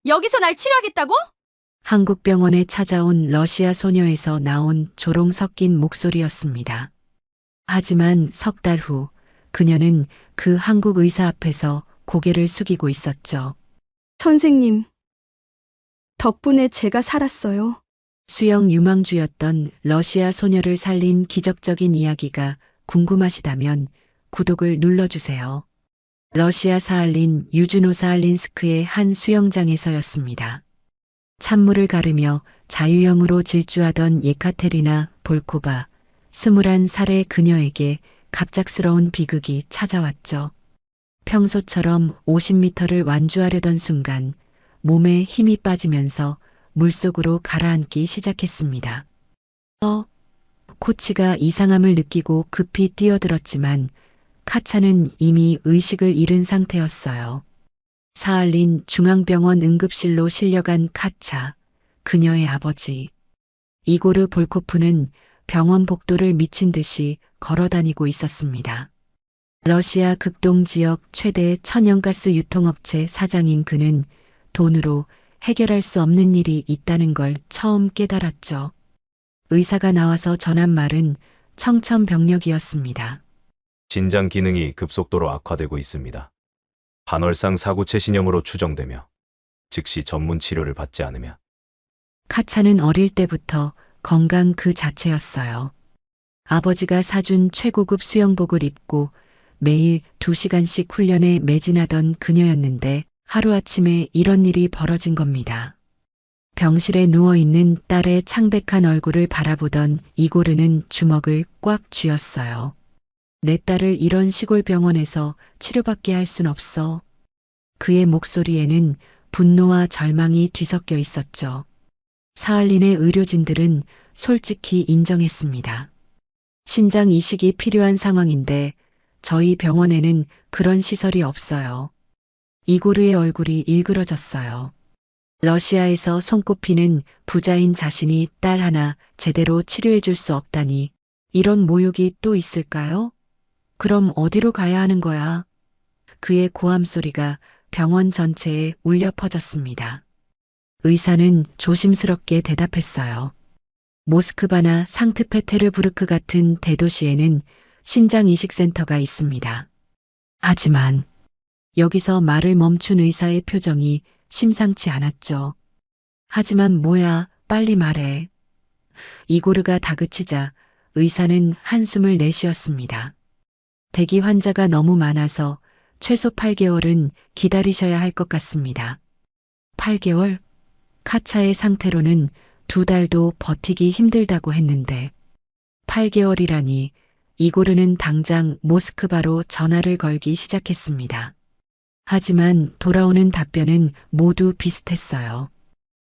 여기서 날 치료하겠다고? 한국 병원에 찾아온 러시아 소녀에서 나온 조롱 섞인 목소리였습니다. 하지만 석 달 후 그녀는 그 한국 의사 앞에서 고개를 숙이고 있었죠. 선생님, 덕분에 제가 살았어요. 수영 유망주였던 러시아 소녀를 살린 기적적인 이야기가 궁금하시다면 구독을 눌러주세요. 러시아 사할린 유주노 사할린스크의 한 수영장에서였습니다. 찬물을 가르며 자유형으로 질주하던 예카테리나 볼코바, 21살의 그녀에게 갑작스러운 비극이 찾아왔죠. 평소처럼 50m를 완주하려던 순간 몸에 힘이 빠지면서 물속으로 가라앉기 시작했습니다. 코치가 이상함을 느끼고 급히 뛰어들었지만 카차는 이미 의식을 잃은 상태였어요. 사할린 중앙병원 응급실로 실려간 카차, 그녀의 아버지. 이고르 볼코프는 병원 복도를 미친 듯이 걸어다니고 있었습니다. 러시아 극동 지역 최대 천연가스 유통업체 사장인 그는 돈으로 해결할 수 없는 일이 있다는 걸 처음 깨달았죠. 의사가 나와서 전한 말은 청천벽력이었습니다. 신장 기능이 급속도로 악화되고 있습니다. 반월상 사구 최신형으로 추정되며 즉시 전문 치료를 받지 않으면 카차는 어릴 때부터 건강 그 자체였어요. 아버지가 사준 최고급 수영복을 입고 매일 2시간씩 훈련에 매진하던 그녀였는데 하루아침에 이런 일이 벌어진 겁니다. 병실에 누워있는 딸의 창백한 얼굴을 바라보던 이고르는 주먹을 꽉 쥐었어요. 내 딸을 이런 시골 병원에서 치료받게 할 순 없어. 그의 목소리에는 분노와 절망이 뒤섞여 있었죠. 사할린의 의료진들은 솔직히 인정했습니다. 신장 이식이 필요한 상황인데 저희 병원에는 그런 시설이 없어요. 이고르의 얼굴이 일그러졌어요. 러시아에서 손꼽히는 부자인 자신이 딸 하나 제대로 치료해 줄 수 없다니 이런 모욕이 또 있을까요? 그럼 어디로 가야 하는 거야? 그의 고함 소리가 병원 전체에 울려 퍼졌습니다. 의사는 조심스럽게 대답했어요. 모스크바나 상트페테르부르크 같은 대도시에는 신장 이식센터가 있습니다. 하지만 여기서 말을 멈춘 의사의 표정이 심상치 않았죠. 하지만 뭐야, 빨리 말해. 이고르가 다그치자 의사는 한숨을 내쉬었습니다. 대기 환자가 너무 많아서 최소 8개월은 기다리셔야 할 것 같습니다. 8개월? 카차의 상태로는 2달도 버티기 힘들다고 했는데 8개월이라니 이고르는 당장 모스크바로 전화를 걸기 시작했습니다. 하지만 돌아오는 답변은 모두 비슷했어요.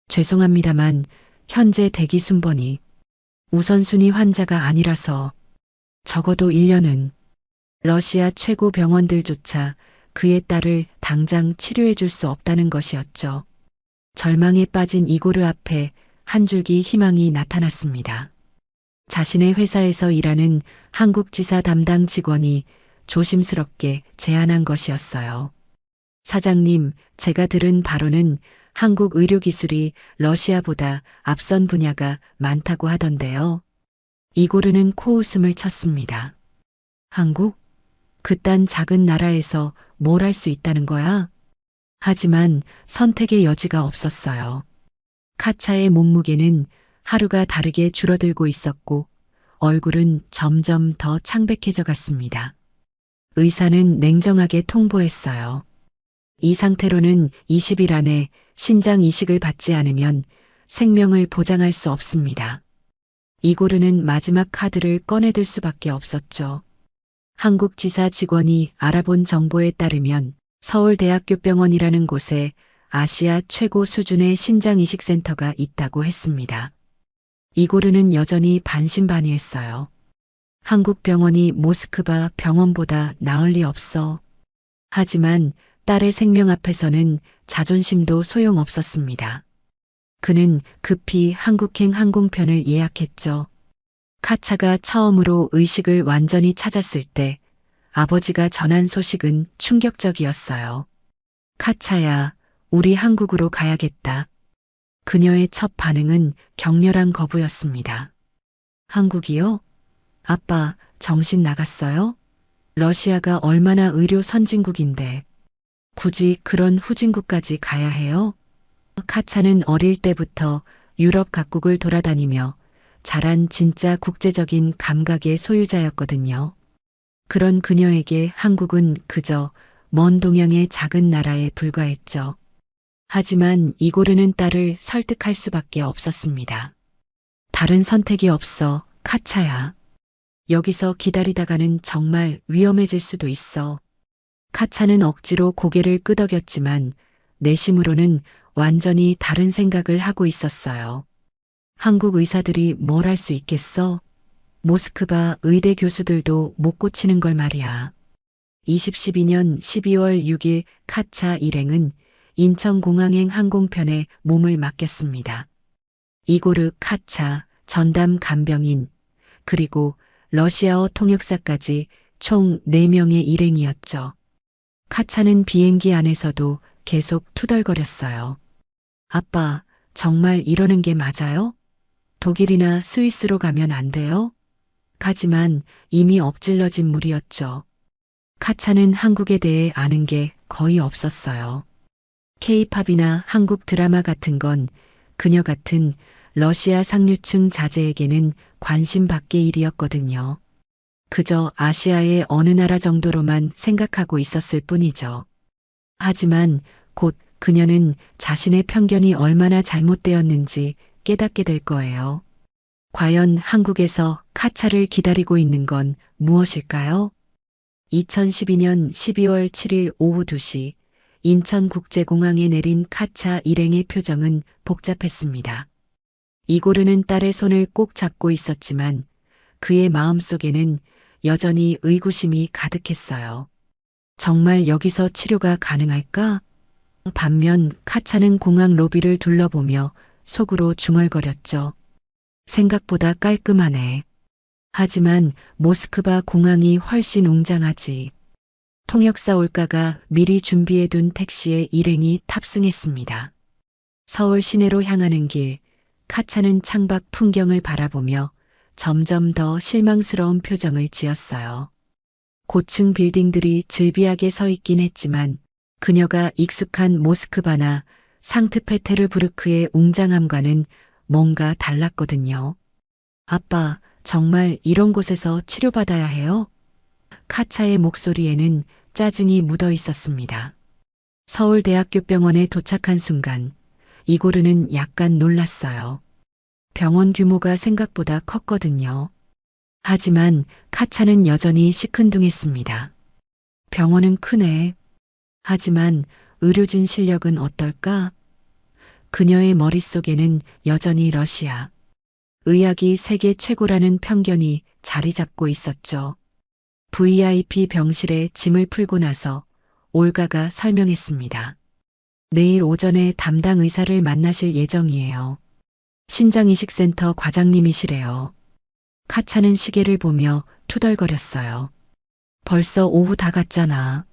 죄송합니다만 현재 대기 순번이 우선순위 환자가 아니라서 적어도 1년은 러시아 최고 병원들조차 그의 딸을 당장 치료해 줄 수 없다는 것이었죠. 절망에 빠진 이고르 앞에 한 줄기 희망이 나타났습니다. 자신의 회사에서 일하는 한국 지사 담당 직원이 조심스럽게 제안한 것이었어요. 사장님, 제가 들은 바로는 한국 의료기술이 러시아보다 앞선 분야가 많다고 하던데요. 이고르는 코웃음을 쳤습니다. 한국? 그딴 작은 나라에서 뭘 할 수 있다는 거야? 하지만 선택의 여지가 없었어요. 카차의 몸무게는 하루가 다르게 줄어들고 있었고 얼굴은 점점 더 창백해져 갔습니다. 의사는 냉정하게 통보했어요. 이 상태로는 20일 안에 신장 이식을 받지 않으면 생명을 보장할 수 없습니다. 이고르는 마지막 카드를 꺼내들 수밖에 없었죠. 한국지사 직원이 알아본 정보에 따르면 서울대학교병원이라는 곳에 아시아 최고 수준의 신장이식센터가 있다고 했습니다. 이고르는 여전히 반신반의했어요. 한국 병원이 모스크바 병원보다 나을 리 없어. 하지만 딸의 생명 앞에서는 자존심도 소용없었습니다. 그는 급히 한국행 항공편을 예약했죠. 카차가 처음으로 의식을 완전히 찾았을 때 아버지가 전한 소식은 충격적이었어요. 카차야, 우리 한국으로 가야겠다. 그녀의 첫 반응은 격렬한 거부였습니다. 한국이요? 아빠, 정신 나갔어요? 러시아가 얼마나 의료 선진국인데 굳이 그런 후진국까지 가야 해요? 카차는 어릴 때부터 유럽 각국을 돌아다니며 자란 진짜 국제적인 감각의 소유자였거든요. 그런 그녀에게 한국은 그저 먼 동양의 작은 나라에 불과했죠. 하지만 이고르는 딸을 설득할 수밖에 없었습니다. 다른 선택이 없어, 카차야. 여기서 기다리다가는 정말 위험해질 수도 있어. 카차는 억지로 고개를 끄덕였지만 내심으로는 완전히 다른 생각을 하고 있었어요. 한국 의사들이 뭘 할 수 있겠어? 모스크바 의대 교수들도 못 고치는 걸 말이야. 2012년 12월 6일 카차 일행은 인천공항행 항공편에 몸을 맡겼습니다. 이고르 카차, 전담 간병인, 그리고 러시아어 통역사까지 총 4명의 일행이었죠. 카차는 비행기 안에서도 계속 투덜거렸어요. 아빠, 정말 이러는 게 맞아요? 독일이나 스위스로 가면 안 돼요? 하지만 이미 엎질러진 물이었죠. 카차는 한국에 대해 아는 게 거의 없었어요. K-팝이나 한국 드라마 같은 건 그녀 같은 러시아 상류층 자제에게는 관심 밖의 일이었거든요. 그저 아시아의 어느 나라 정도로만 생각하고 있었을 뿐이죠. 하지만 곧 그녀는 자신의 편견이 얼마나 잘못되었는지 깨닫게 될 거예요. 과연 한국에서 카차를 기다리고 있는 건 무엇일까요? 2012년 12월 7일 오후 2시 인천국제공항에 내린 카차 일행의 표정은 복잡했습니다. 이고르는 딸의 손을 꼭 잡고 있었지만 그의 마음속에는 여전히 의구심이 가득했어요. 정말 여기서 치료가 가능할까? 반면 카차는 공항 로비를 둘러보며 속으로 중얼거렸죠. 생각보다 깔끔하네. 하지만 모스크바 공항이 훨씬 웅장하지. 통역사 올가가 미리 준비해둔 택시에 일행이 탑승했습니다. 서울 시내로 향하는 길, 카차는 창밖 풍경을 바라보며 점점 더 실망스러운 표정을 지었어요. 고층 빌딩들이 즐비하게 서 있긴 했지만 그녀가 익숙한 모스크바나 상트페테르부르크의 웅장함과는 뭔가 달랐거든요. 아빠, 정말 이런 곳에서 치료받아야 해요? 카차의 목소리에는 짜증이 묻어 있었습니다. 서울대학교 병원에 도착한 순간 이고르는 약간 놀랐어요. 병원 규모가 생각보다 컸거든요. 하지만 카차는 여전히 시큰둥했습니다. 병원은 크네. 하지만 의료진 실력은 어떨까? 그녀의 머릿속에는 여전히 러시아, 의학이 세계 최고라는 편견이 자리 잡고 있었죠. VIP 병실에 짐을 풀고 나서 올가가 설명했습니다. 내일 오전에 담당 의사를 만나실 예정이에요. 신장이식센터 과장님이시래요. 카차는 시계를 보며 투덜거렸어요. 벌써 오후 다 갔잖아.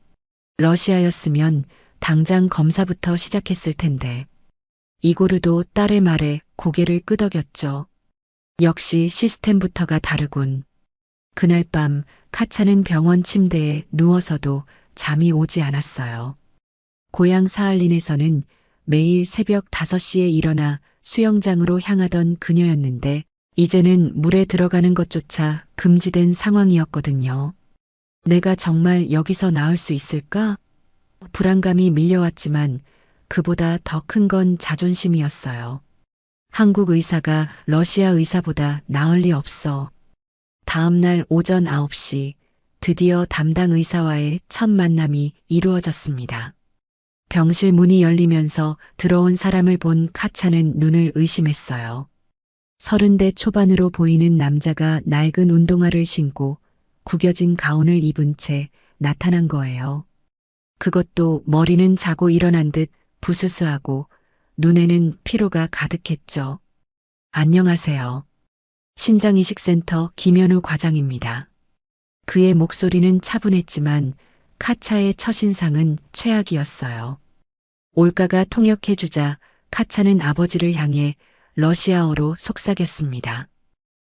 러시아였으면 당장 검사부터 시작했을 텐데. 이고르도 딸의 말에 고개를 끄덕였죠. 역시 시스템부터가 다르군. 그날 밤 카차는 병원 침대에 누워서도 잠이 오지 않았어요. 고향 사할린에서는 매일 새벽 5시에 일어나 수영장으로 향하던 그녀였는데 이제는 물에 들어가는 것조차 금지된 상황이었거든요. 내가 정말 여기서 나을 수 있을까? 불안감이 밀려왔지만 그보다 더 큰 건 자존심이었어요. 한국 의사가 러시아 의사보다 나을 리 없어. 다음 날 오전 9시 드디어 담당 의사와의 첫 만남이 이루어졌습니다. 병실 문이 열리면서 들어온 사람을 본 카차는 눈을 의심했어요. 30대 초반으로 보이는 남자가 낡은 운동화를 신고 구겨진 가운을 입은 채 나타난 거예요. 그것도 머리는 자고 일어난 듯 부스스하고 눈에는 피로가 가득했죠. 안녕하세요. 신장이식센터 김현우 과장입니다. 그의 목소리는 차분했지만 카차의 첫인상은 최악이었어요. 올가가 통역해주자 카차는 아버지를 향해 러시아어로 속삭였습니다.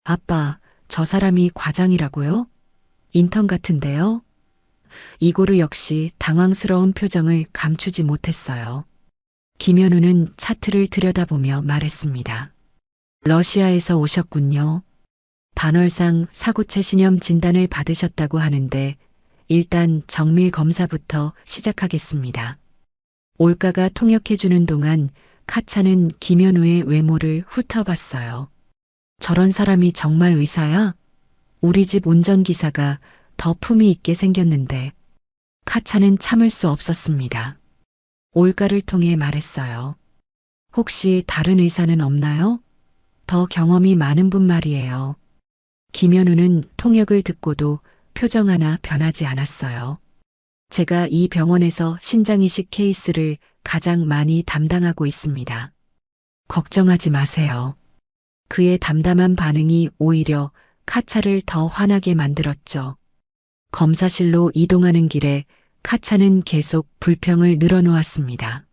아빠, 저 사람이 과장이라고요? 인턴 같은데요? 이고르 역시 당황스러운 표정을 감추지 못했어요. 김현우는 차트를 들여다보며 말했습니다. 러시아에서 오셨군요. 반월상 사구체 신염 진단을 받으셨다고 하는데 일단 정밀 검사부터 시작하겠습니다. 올가가 통역해주는 동안 카차는 김현우의 외모를 훑어봤어요. 저런 사람이 정말 의사야? 우리 집 운전기사가 더 품위 있게 생겼는데 카차는 참을 수 없었습니다. 올가를 통해 말했어요. 혹시 다른 의사는 없나요? 더 경험이 많은 분 말이에요. 김현우는 통역을 듣고도 표정 하나 변하지 않았어요. 제가 이 병원에서 신장이식 케이스를 가장 많이 담당하고 있습니다. 걱정하지 마세요. 그의 담담한 반응이 오히려 카차를 더 화나게 만들었죠. 검사실로 이동하는 길에 카차는 계속 불평을 늘어놓았습니다.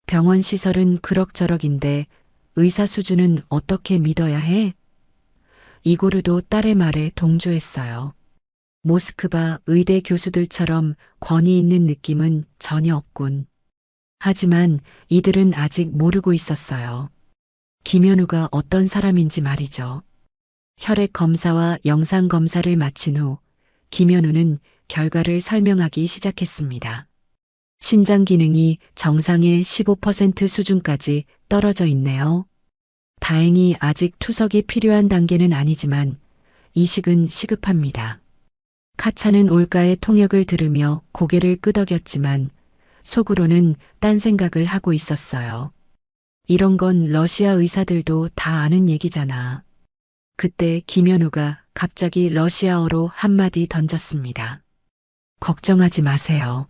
병원 시설은 그럭저럭인데 의사 수준은 어떻게 믿어야 해? 이고르도 딸의 말에 동조했어요. 모스크바 의대 교수들처럼 권위 있는 느낌은 전혀 없군. 하지만 이들은 아직 모르고 있었어요. 김현우가 어떤 사람인지 말이죠. 혈액 검사와 영상 검사를 마친 후 김현우는 결과를 설명하기 시작했습니다. 신장 기능이 정상의 15% 수준까지 떨어져 있네요. 다행히 아직 투석이 필요한 단계는 아니지만 이식은 시급합니다. 카차는 올가의 통역을 들으며 고개를 끄덕였지만 속으로는 딴 생각을 하고 있었어요. 이런 건 러시아 의사들도 다 아는 얘기잖아. 그때 김현우가 갑자기 러시아어로 한마디 던졌습니다. 걱정하지 마세요.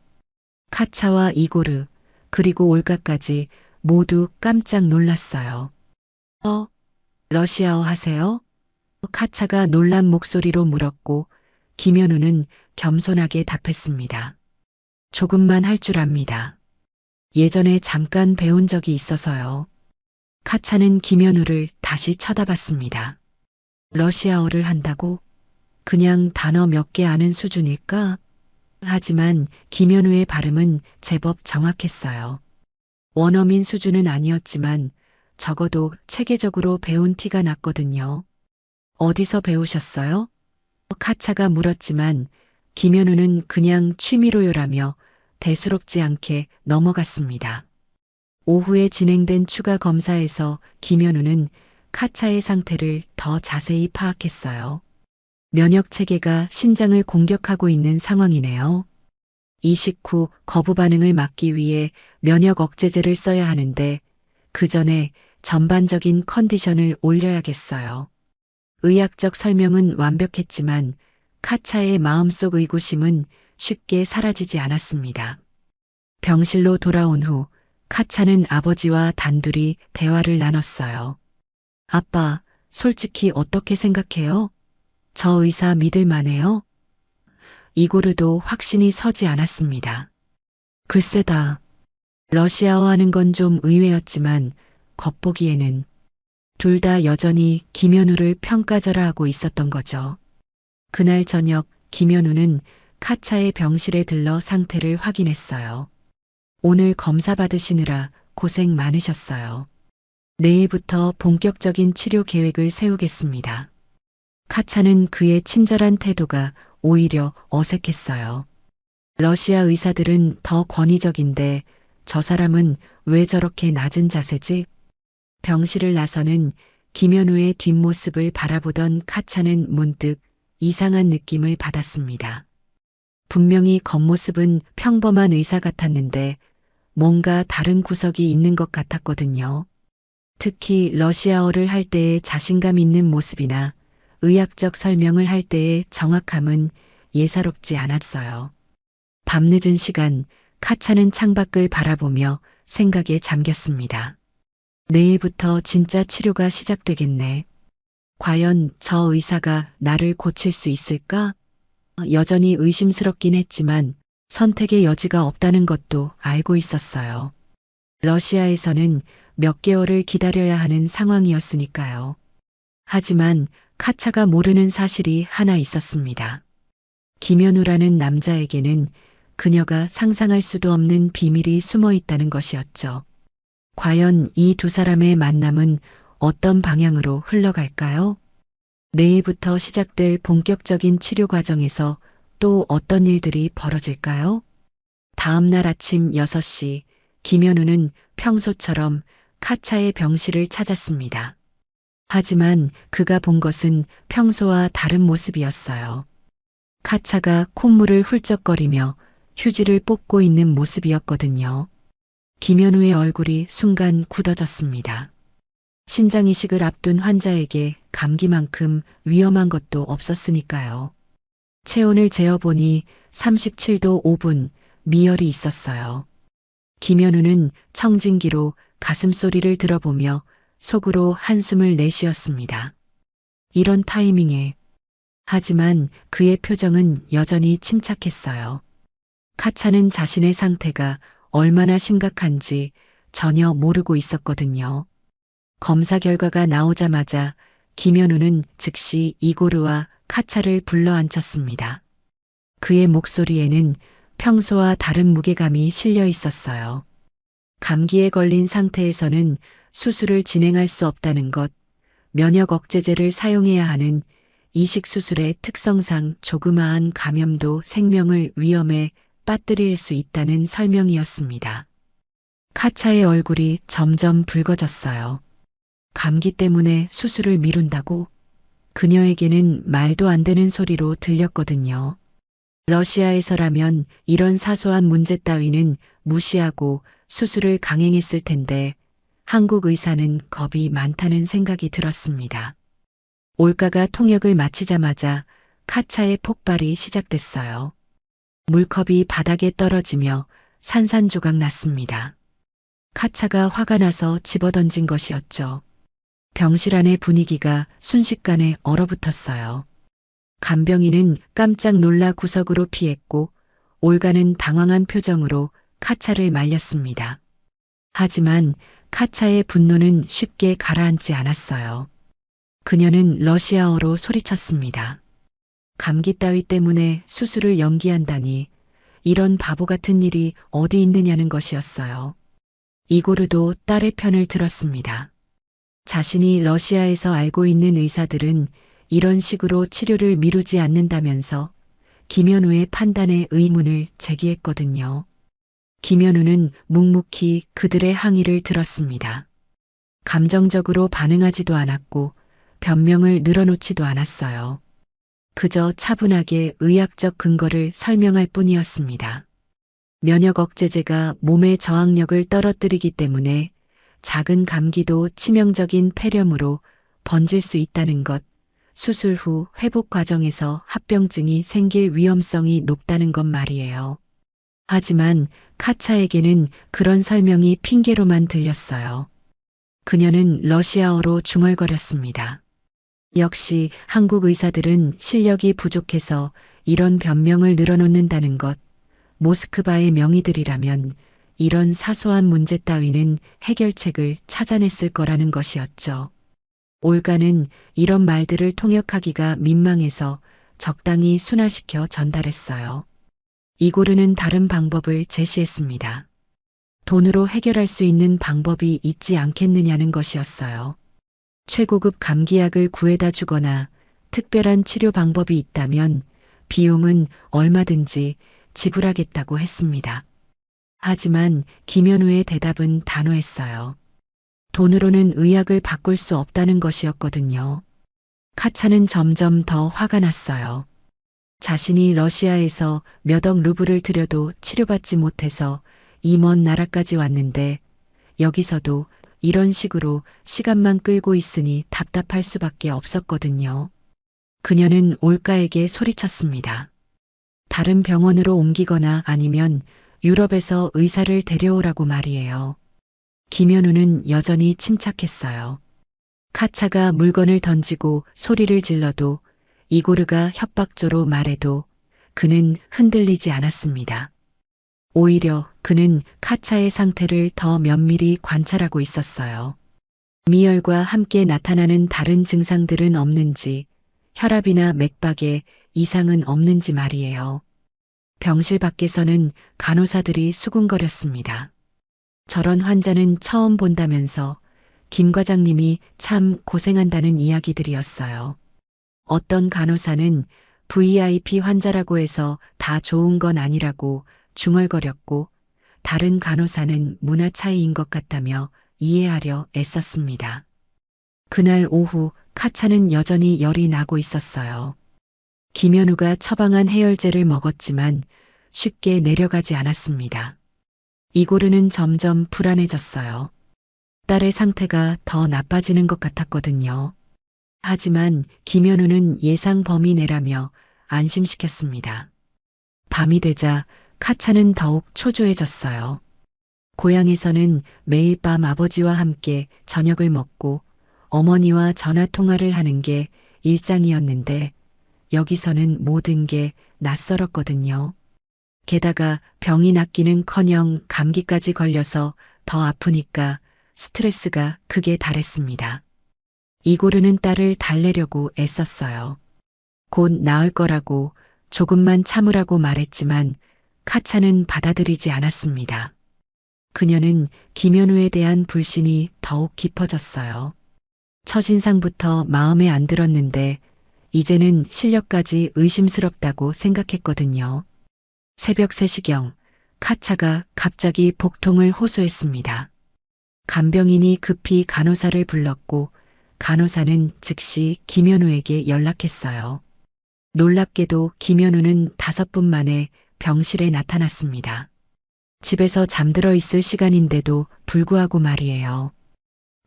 카차와 이고르 그리고 올가까지 모두 깜짝 놀랐어요. 러시아어 하세요? 카차가 놀란 목소리로 물었고 김현우는 겸손하게 답했습니다. 조금만 할 줄 압니다. 예전에 잠깐 배운 적이 있어서요. 카차는 김현우를 다시 쳐다봤습니다. 러시아어를 한다고? 그냥 단어 몇 개 아는 수준일까? 하지만 김현우의 발음은 제법 정확했어요. 원어민 수준은 아니었지만 적어도 체계적으로 배운 티가 났거든요. 어디서 배우셨어요? 카차가 물었지만 김현우는 그냥 취미로요라며 대수롭지 않게 넘어갔습니다. 오후에 진행된 추가 검사에서 김현우는 카차의 상태를 더 자세히 파악했어요. 면역 체계가 신장을 공격하고 있는 상황이네요. 이식 후 거부 반응을 막기 위해 면역 억제제를 써야 하는데 그 전에 전반적인 컨디션을 올려야겠어요. 의학적 설명은 완벽했지만 카차의 마음속 의구심은 쉽게 사라지지 않았습니다. 병실로 돌아온 후 카차는 아버지와 단둘이 대화를 나눴어요. 아빠, 솔직히 어떻게 생각해요? 저 의사 믿을 만해요? 이고르도 확신이 서지 않았습니다. 글쎄다. 러시아어 하는 건 좀 의외였지만 겉보기에는 둘 다 여전히 김현우를 평가절하하고 있었던 거죠. 그날 저녁 김현우는 카차의 병실에 들러 상태를 확인했어요. 오늘 검사 받으시느라 고생 많으셨어요. 내일부터 본격적인 치료 계획을 세우겠습니다. 카차는 그의 친절한 태도가 오히려 어색했어요. 러시아 의사들은 더 권위적인데 저 사람은 왜 저렇게 낮은 자세지? 병실을 나서는 김현우의 뒷모습을 바라보던 카차는 문득 이상한 느낌을 받았습니다. 분명히 겉모습은 평범한 의사 같았는데 뭔가 다른 구석이 있는 것 같았거든요. 특히 러시아어를 할 때의 자신감 있는 모습이나 의학적 설명을 할 때의 정확함은 예사롭지 않았어요. 밤늦은 시간 카차는 창밖을 바라보며 생각에 잠겼습니다. 내일부터 진짜 치료가 시작되겠네. 과연 저 의사가 나를 고칠 수 있을까? 여전히 의심스럽긴 했지만 선택의 여지가 없다는 것도 알고 있었어요. 러시아에서는 몇 개월을 기다려야 하는 상황이었으니까요. 하지만 카차가 모르는 사실이 하나 있었습니다. 김현우라는 남자에게는 그녀가 상상할 수도 없는 비밀이 숨어 있다는 것이었죠. 과연 이 두 사람의 만남은 어떤 방향으로 흘러갈까요? 내일부터 시작될 본격적인 치료 과정에서 또 어떤 일들이 벌어질까요? 다음 날 아침 6시, 김현우는 평소처럼 카차의 병실을 찾았습니다. 하지만 그가 본 것은 평소와 다른 모습이었어요. 카차가 콧물을 훌쩍거리며 휴지를 뽑고 있는 모습이었거든요. 김현우의 얼굴이 순간 굳어졌습니다. 신장이식을 앞둔 환자에게 감기만큼 위험한 것도 없었으니까요. 체온을 재어보니 37도 5분, 미열이 있었어요. 김현우는 청진기로 가슴 소리를 들어보며 속으로 한숨을 내쉬었습니다. 이런 타이밍에. 하지만 그의 표정은 여전히 침착했어요. 카차는 자신의 상태가 얼마나 심각한지 전혀 모르고 있었거든요. 검사 결과가 나오자마자 김현우는 즉시 이고르와 카차를 불러 앉혔습니다. 그의 목소리에는 평소와 다른 무게감이 실려 있었어요. 감기에 걸린 상태에서는 수술을 진행할 수 없다는 것, 면역 억제제를 사용해야 하는 이식 수술의 특성상 조그마한 감염도 생명을 위험에 빠뜨릴 수 있다는 설명이었습니다. 카차의 얼굴이 점점 붉어졌어요. 감기 때문에 수술을 미룬다고? 그녀에게는 말도 안 되는 소리로 들렸거든요. 러시아에서라면 이런 사소한 문제 따위는 무시하고 수술을 강행했을 텐데 한국 의사는 겁이 많다는 생각이 들었습니다. 올가가 통역을 마치자마자 카차의 폭발이 시작됐어요. 물컵이 바닥에 떨어지며 산산조각 났습니다. 카차가 화가 나서 집어던진 것이었죠. 병실 안의 분위기가 순식간에 얼어붙었어요. 간병인은 깜짝 놀라 구석으로 피했고 올가는 당황한 표정으로 카차를 말렸습니다. 하지만 카차의 분노는 쉽게 가라앉지 않았어요. 그녀는 러시아어로 소리쳤습니다. 감기 따위 때문에 수술을 연기한다니 이런 바보 같은 일이 어디 있느냐는 것이었어요. 이고르도 딸의 편을 들었습니다. 자신이 러시아에서 알고 있는 의사들은 이런 식으로 치료를 미루지 않는다면서 김현우의 판단에 의문을 제기했거든요. 김현우는 묵묵히 그들의 항의를 들었습니다. 감정적으로 반응하지도 않았고 변명을 늘어놓지도 않았어요. 그저 차분하게 의학적 근거를 설명할 뿐이었습니다. 면역 억제제가 몸의 저항력을 떨어뜨리기 때문에 작은 감기도 치명적인 폐렴으로 번질 수 있다는 것, 수술 후 회복 과정에서 합병증이 생길 위험성이 높다는 것 말이에요. 하지만 카차에게는 그런 설명이 핑계로만 들렸어요. 그녀는 러시아어로 중얼거렸습니다. 역시 한국 의사들은 실력이 부족해서 이런 변명을 늘어놓는다는 것, 모스크바의 명의들이라면 이런 사소한 문제 따위는 해결책을 찾아냈을 거라는 것이었죠. 올가는 이런 말들을 통역하기가 민망해서 적당히 순화시켜 전달했어요. 이고르는 다른 방법을 제시했습니다. 돈으로 해결할 수 있는 방법이 있지 않겠느냐는 것이었어요. 최고급 감기약을 구해다 주거나 특별한 치료 방법이 있다면 비용은 얼마든지 지불하겠다고 했습니다. 하지만 김현우의 대답은 단호했어요. 돈으로는 의학을 바꿀 수 없다는 것이었거든요. 카차는 점점 더 화가 났어요. 자신이 러시아에서 몇 억 루블을 들여도 치료받지 못해서 이 먼 나라까지 왔는데 여기서도 이런 식으로 시간만 끌고 있으니 답답할 수밖에 없었거든요. 그녀는 올가에게 소리쳤습니다. 다른 병원으로 옮기거나 아니면 유럽에서 의사를 데려오라고 말이에요. 김현우는 여전히 침착했어요. 카차가 물건을 던지고 소리를 질러도 이고르가 협박조로 말해도 그는 흔들리지 않았습니다. 오히려 그는 카차의 상태를 더 면밀히 관찰하고 있었어요. 미열과 함께 나타나는 다른 증상들은 없는지, 혈압이나 맥박에 이상은 없는지 말이에요. 병실 밖에서는 간호사들이 수군거렸습니다. 저런 환자는 처음 본다면서 김 과장님이 참 고생한다는 이야기들이었어요. 어떤 간호사는 VIP 환자라고 해서 다 좋은 건 아니라고 중얼거렸고, 다른 간호사는 문화 차이인 것 같다며 이해하려 애썼습니다. 그날 오후 카차는 여전히 열이 나고 있었어요. 김현우가 처방한 해열제를 먹었지만 쉽게 내려가지 않았습니다. 이고르는 점점 불안해졌어요. 딸의 상태가 더 나빠지는 것 같았거든요. 하지만 김현우는 예상 범위 내라며 안심시켰습니다. 밤이 되자 카차는 더욱 초조해졌어요. 고향에서는 매일 밤 아버지와 함께 저녁을 먹고 어머니와 전화 통화를 하는 게 일상이었는데 여기서는 모든 게 낯설었거든요. 게다가 병이 낫기는커녕 감기까지 걸려서 더 아프니까 스트레스가 극에 달했습니다. 이고르는 딸을 달래려고 애썼어요. 곧 나을 거라고 조금만 참으라고 말했지만 카차는 받아들이지 않았습니다. 그녀는 김현우에 대한 불신이 더욱 깊어졌어요. 첫인상부터 마음에 안 들었는데 이제는 실력까지 의심스럽다고 생각했거든요. 새벽 3시경 카차가 갑자기 복통을 호소했습니다. 간병인이 급히 간호사를 불렀고 간호사는 즉시 김현우에게 연락했어요. 놀랍게도 김현우는 5분 만에 병실에 나타났습니다. 집에서 잠들어 있을 시간인데도 불구하고 말이에요.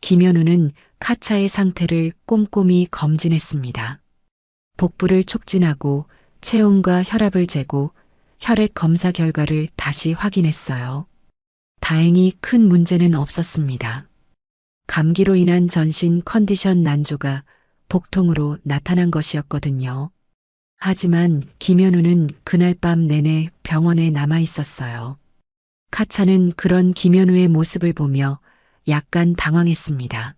김현우는 카차의 상태를 꼼꼼히 검진했습니다. 복부를 촉진하고 체온과 혈압을 재고 혈액 검사 결과를 다시 확인했어요. 다행히 큰 문제는 없었습니다. 감기로 인한 전신 컨디션 난조가 복통으로 나타난 것이었거든요. 하지만 김현우는 그날 밤 내내 병원에 남아 있었어요. 카차는 그런 김현우의 모습을 보며 약간 당황했습니다.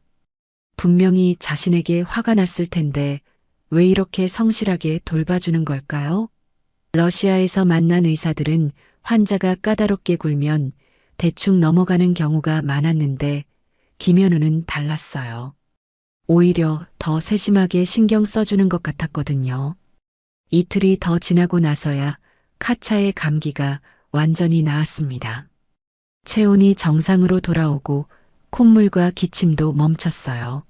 분명히 자신에게 화가 났을 텐데 왜 이렇게 성실하게 돌봐주는 걸까요? 러시아에서 만난 의사들은 환자가 까다롭게 굴면 대충 넘어가는 경우가 많았는데 김현우는 달랐어요. 오히려 더 세심하게 신경 써주는 것 같았거든요. 이틀이 더 지나고 나서야 카차의 감기가 완전히 나았습니다. 체온이 정상으로 돌아오고 콧물과 기침도 멈췄어요.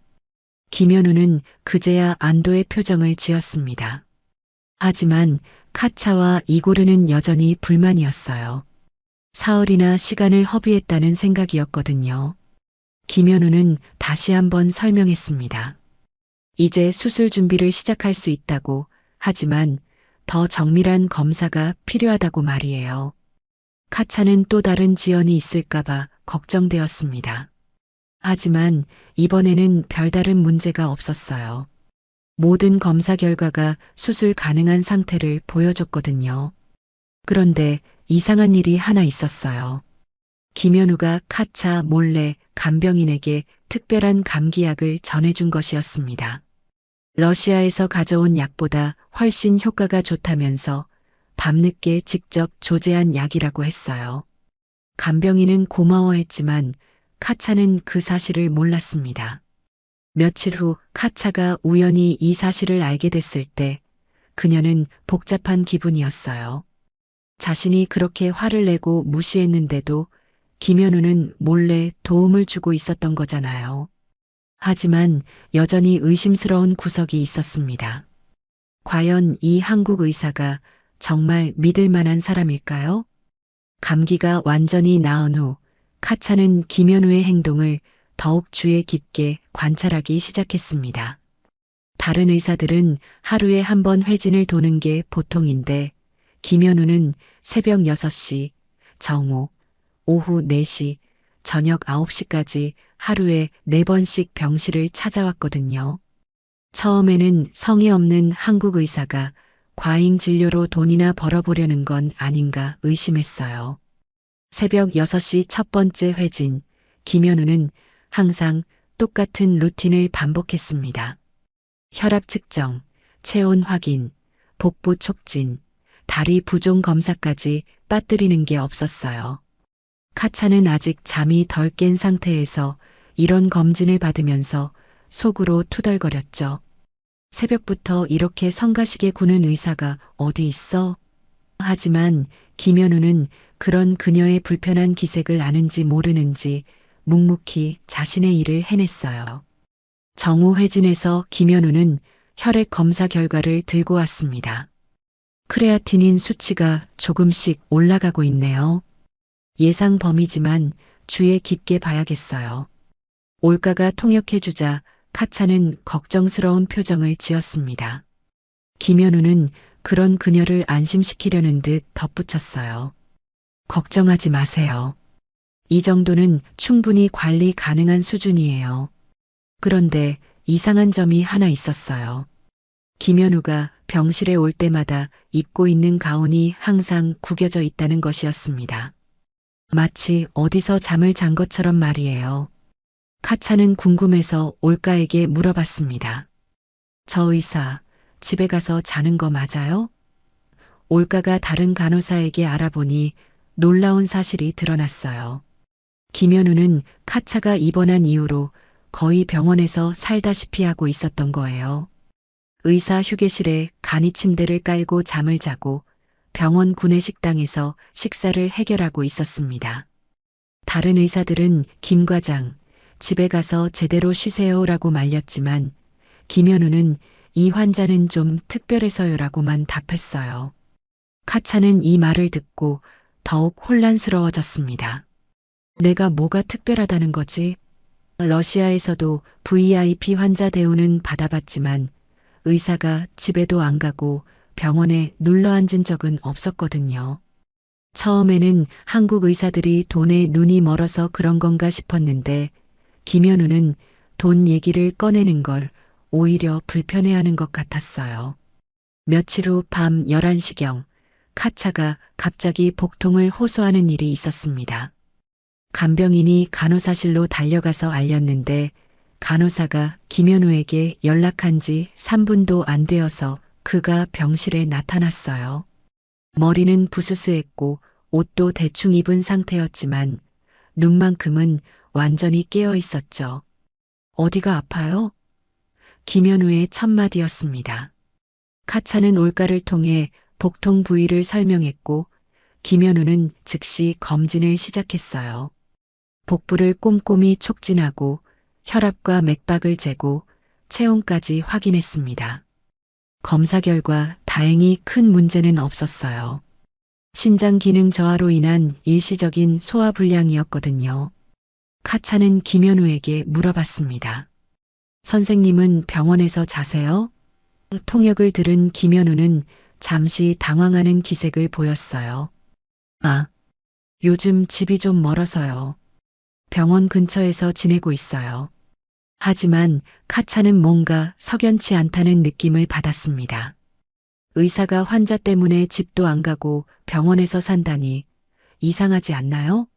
김현우는 그제야 안도의 표정을 지었습니다. 하지만 카차와 이고르는 여전히 불만이었어요. 사흘이나 시간을 허비했다는 생각이었거든요. 김현우는 다시 한번 설명했습니다. 이제 수술 준비를 시작할 수 있다고, 하지만 더 정밀한 검사가 필요하다고 말이에요. 카차는 또 다른 지연이 있을까봐 걱정되었습니다. 하지만 이번에는 별다른 문제가 없었어요. 모든 검사 결과가 수술 가능한 상태를 보여줬거든요. 그런데 이상한 일이 하나 있었어요. 김현우가 카차 몰래 간병인에게 특별한 감기약을 전해준 것이었습니다. 러시아에서 가져온 약보다 훨씬 효과가 좋다면서 밤늦게 직접 조제한 약이라고 했어요. 간병인은 고마워했지만 카차는 그 사실을 몰랐습니다. 며칠 후 카차가 우연히 이 사실을 알게 됐을 때 그녀는 복잡한 기분이었어요. 자신이 그렇게 화를 내고 무시했는데도 김현우는 몰래 도움을 주고 있었던 거잖아요. 하지만 여전히 의심스러운 구석이 있었습니다. 과연 이 한국 의사가 정말 믿을 만한 사람일까요? 감기가 완전히 나은 후 카차는 김현우의 행동을 더욱 주의 깊게 관찰하기 시작했습니다. 다른 의사들은 하루에 한 번 회진을 도는 게 보통인데 김현우는 새벽 6시, 정오, 오후 4시, 저녁 9시까지 하루에 4번씩 병실을 찾아왔거든요. 처음에는 성의 없는 한국 의사가 과잉 진료로 돈이나 벌어보려는 건 아닌가 의심했어요. 새벽 6시 첫 번째 회진, 김현우는 항상 똑같은 루틴을 반복했습니다. 혈압 측정, 체온 확인, 복부 촉진, 다리 부종 검사까지 빠뜨리는 게 없었어요. 카차는 아직 잠이 덜 깬 상태에서 이런 검진을 받으면서 속으로 투덜거렸죠. 새벽부터 이렇게 성가시게 구는 의사가 어디 있어? 하지만 김현우는 그런 그녀의 불편한 기색을 아는지 모르는지 묵묵히 자신의 일을 해냈어요. 정오회진에서 김현우는 혈액 검사 결과를 들고 왔습니다. 크레아티닌 수치가 조금씩 올라가고 있네요. 예상 범위지만 주의 깊게 봐야겠어요. 올가가 통역해주자 카차는 걱정스러운 표정을 지었습니다. 김현우는 그런 그녀를 안심시키려는 듯 덧붙였어요. 걱정하지 마세요. 이 정도는 충분히 관리 가능한 수준이에요. 그런데 이상한 점이 하나 있었어요. 김현우가 병실에 올 때마다 입고 있는 가운이 항상 구겨져 있다는 것이었습니다. 마치 어디서 잠을 잔 것처럼 말이에요. 카차는 궁금해서 올가에게 물어봤습니다. 저 의사, 집에 가서 자는 거 맞아요? 올가가 다른 간호사에게 알아보니 놀라운 사실이 드러났어요. 김현우는 카차가 입원한 이후로 거의 병원에서 살다시피 하고 있었던 거예요. 의사 휴게실에 간이 침대를 깔고 잠을 자고 병원 구내식당에서 식사를 해결하고 있었습니다. 다른 의사들은 김 과장, 집에 가서 제대로 쉬세요라고 말렸지만 김현우는 이 환자는 좀 특별해서요라고만 답했어요. 카차는 이 말을 듣고 더욱 혼란스러워졌습니다. 내가 뭐가 특별하다는 거지? 러시아에서도 VIP 환자 대우는 받아봤지만 의사가 집에도 안 가고 병원에 눌러 앉은 적은 없었거든요. 처음에는 한국 의사들이 돈에 눈이 멀어서 그런 건가 싶었는데 김현우는 돈 얘기를 꺼내는 걸 오히려 불편해하는 것 같았어요. 며칠 후 밤 11시경 카차가 갑자기 복통을 호소하는 일이 있었습니다. 간병인이 간호사실로 달려가서 알렸는데 간호사가 김현우에게 연락한 지 3분도 안 되어서 그가 병실에 나타났어요. 머리는 부스스했고 옷도 대충 입은 상태였지만 눈만큼은 완전히 깨어 있었죠. 어디가 아파요? 김현우의 첫마디였습니다. 카차는 올가를 통해 복통 부위를 설명했고 김현우는 즉시 검진을 시작했어요. 복부를 꼼꼼히 촉진하고 혈압과 맥박을 재고 체온까지 확인했습니다. 검사 결과 다행히 큰 문제는 없었어요. 신장 기능 저하로 인한 일시적인 소화 불량이었거든요. 카차는 김현우에게 물어봤습니다. 선생님은 병원에서 자세요? 통역을 들은 김현우는 잠시 당황하는 기색을 보였어요. 아, 요즘 집이 좀 멀어서요. 병원 근처에서 지내고 있어요. 하지만 카차는 뭔가 석연치 않다는 느낌을 받았습니다. 의사가 환자 때문에 집도 안 가고 병원에서 산다니 이상하지 않나요?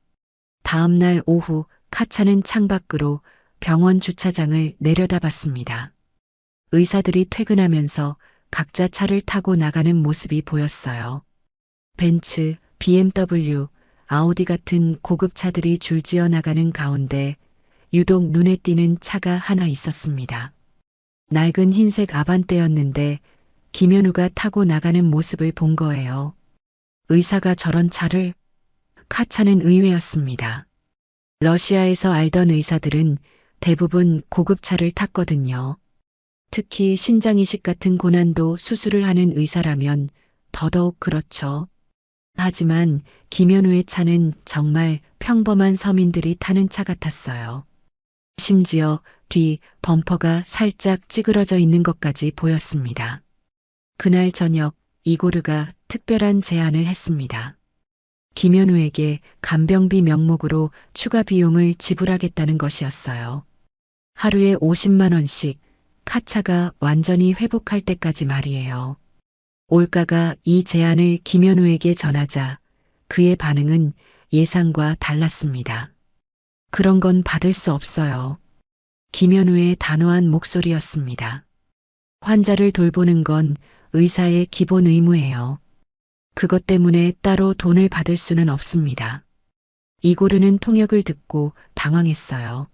다음 날 오후 카차는 창밖으로 병원 주차장을 내려다봤습니다. 의사들이 퇴근하면서 각자 차를 타고 나가는 모습이 보였어요. 벤츠, BMW, 아우디 같은 고급차들이 줄지어 나가는 가운데 유독 눈에 띄는 차가 하나 있었습니다. 낡은 흰색 아반떼였는데 김현우가 타고 나가는 모습을 본 거예요. 의사가 저런 차를? 카차는 의외였습니다. 러시아에서 알던 의사들은 대부분 고급차를 탔거든요. 특히 신장 이식 같은 고난도 수술을 하는 의사라면 더더욱 그렇죠. 하지만 김현우의 차는 정말 평범한 서민들이 타는 차 같았어요. 심지어 뒤 범퍼가 살짝 찌그러져 있는 것까지 보였습니다. 그날 저녁 이고르가 특별한 제안을 했습니다. 김현우에게 간병비 명목으로 추가 비용을 지불하겠다는 것이었어요. 하루에 50만 원씩 카차가 완전히 회복할 때까지 말이에요. 올가가 이 제안을 김현우에게 전하자 그의 반응은 예상과 달랐습니다. 그런 건 받을 수 없어요. 김현우의 단호한 목소리였습니다. 환자를 돌보는 건 의사의 기본 의무예요. 그것 때문에 따로 돈을 받을 수는 없습니다. 이고르는 통역을 듣고 당황했어요.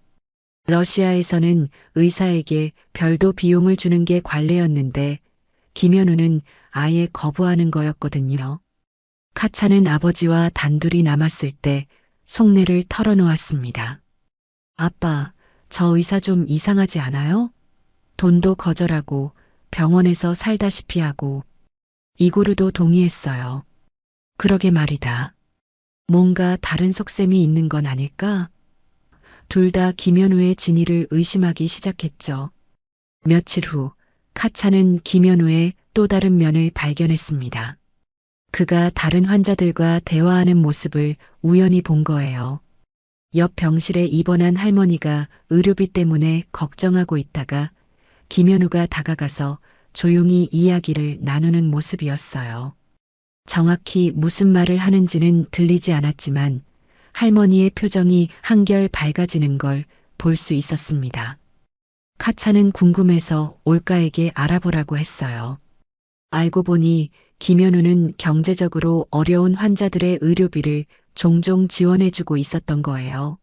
러시아에서는 의사에게 별도 비용을 주는 게 관례였는데 김현우는 아예 거부하는 거였거든요. 카차는 아버지와 단둘이 남았을 때 속내를 털어놓았습니다. 아빠, 저 의사 좀 이상하지 않아요? 돈도 거절하고 병원에서 살다시피 하고. 이고르도 동의했어요. 그러게 말이다. 뭔가 다른 속셈이 있는 건 아닐까? 둘 다 김현우의 진위를 의심하기 시작했죠. 며칠 후 카차는 김현우의 또 다른 면을 발견했습니다. 그가 다른 환자들과 대화하는 모습을 우연히 본 거예요. 옆 병실에 입원한 할머니가 의료비 때문에 걱정하고 있다가 김현우가 다가가서 조용히 이야기를 나누는 모습이었어요. 정확히 무슨 말을 하는지는 들리지 않았지만 할머니의 표정이 한결 밝아지는 걸 볼 수 있었습니다. 카차는 궁금해서 올가에게 알아보라고 했어요. 알고 보니 김현우는 경제적으로 어려운 환자들의 의료비를 종종 지원해주고 있었던 거예요.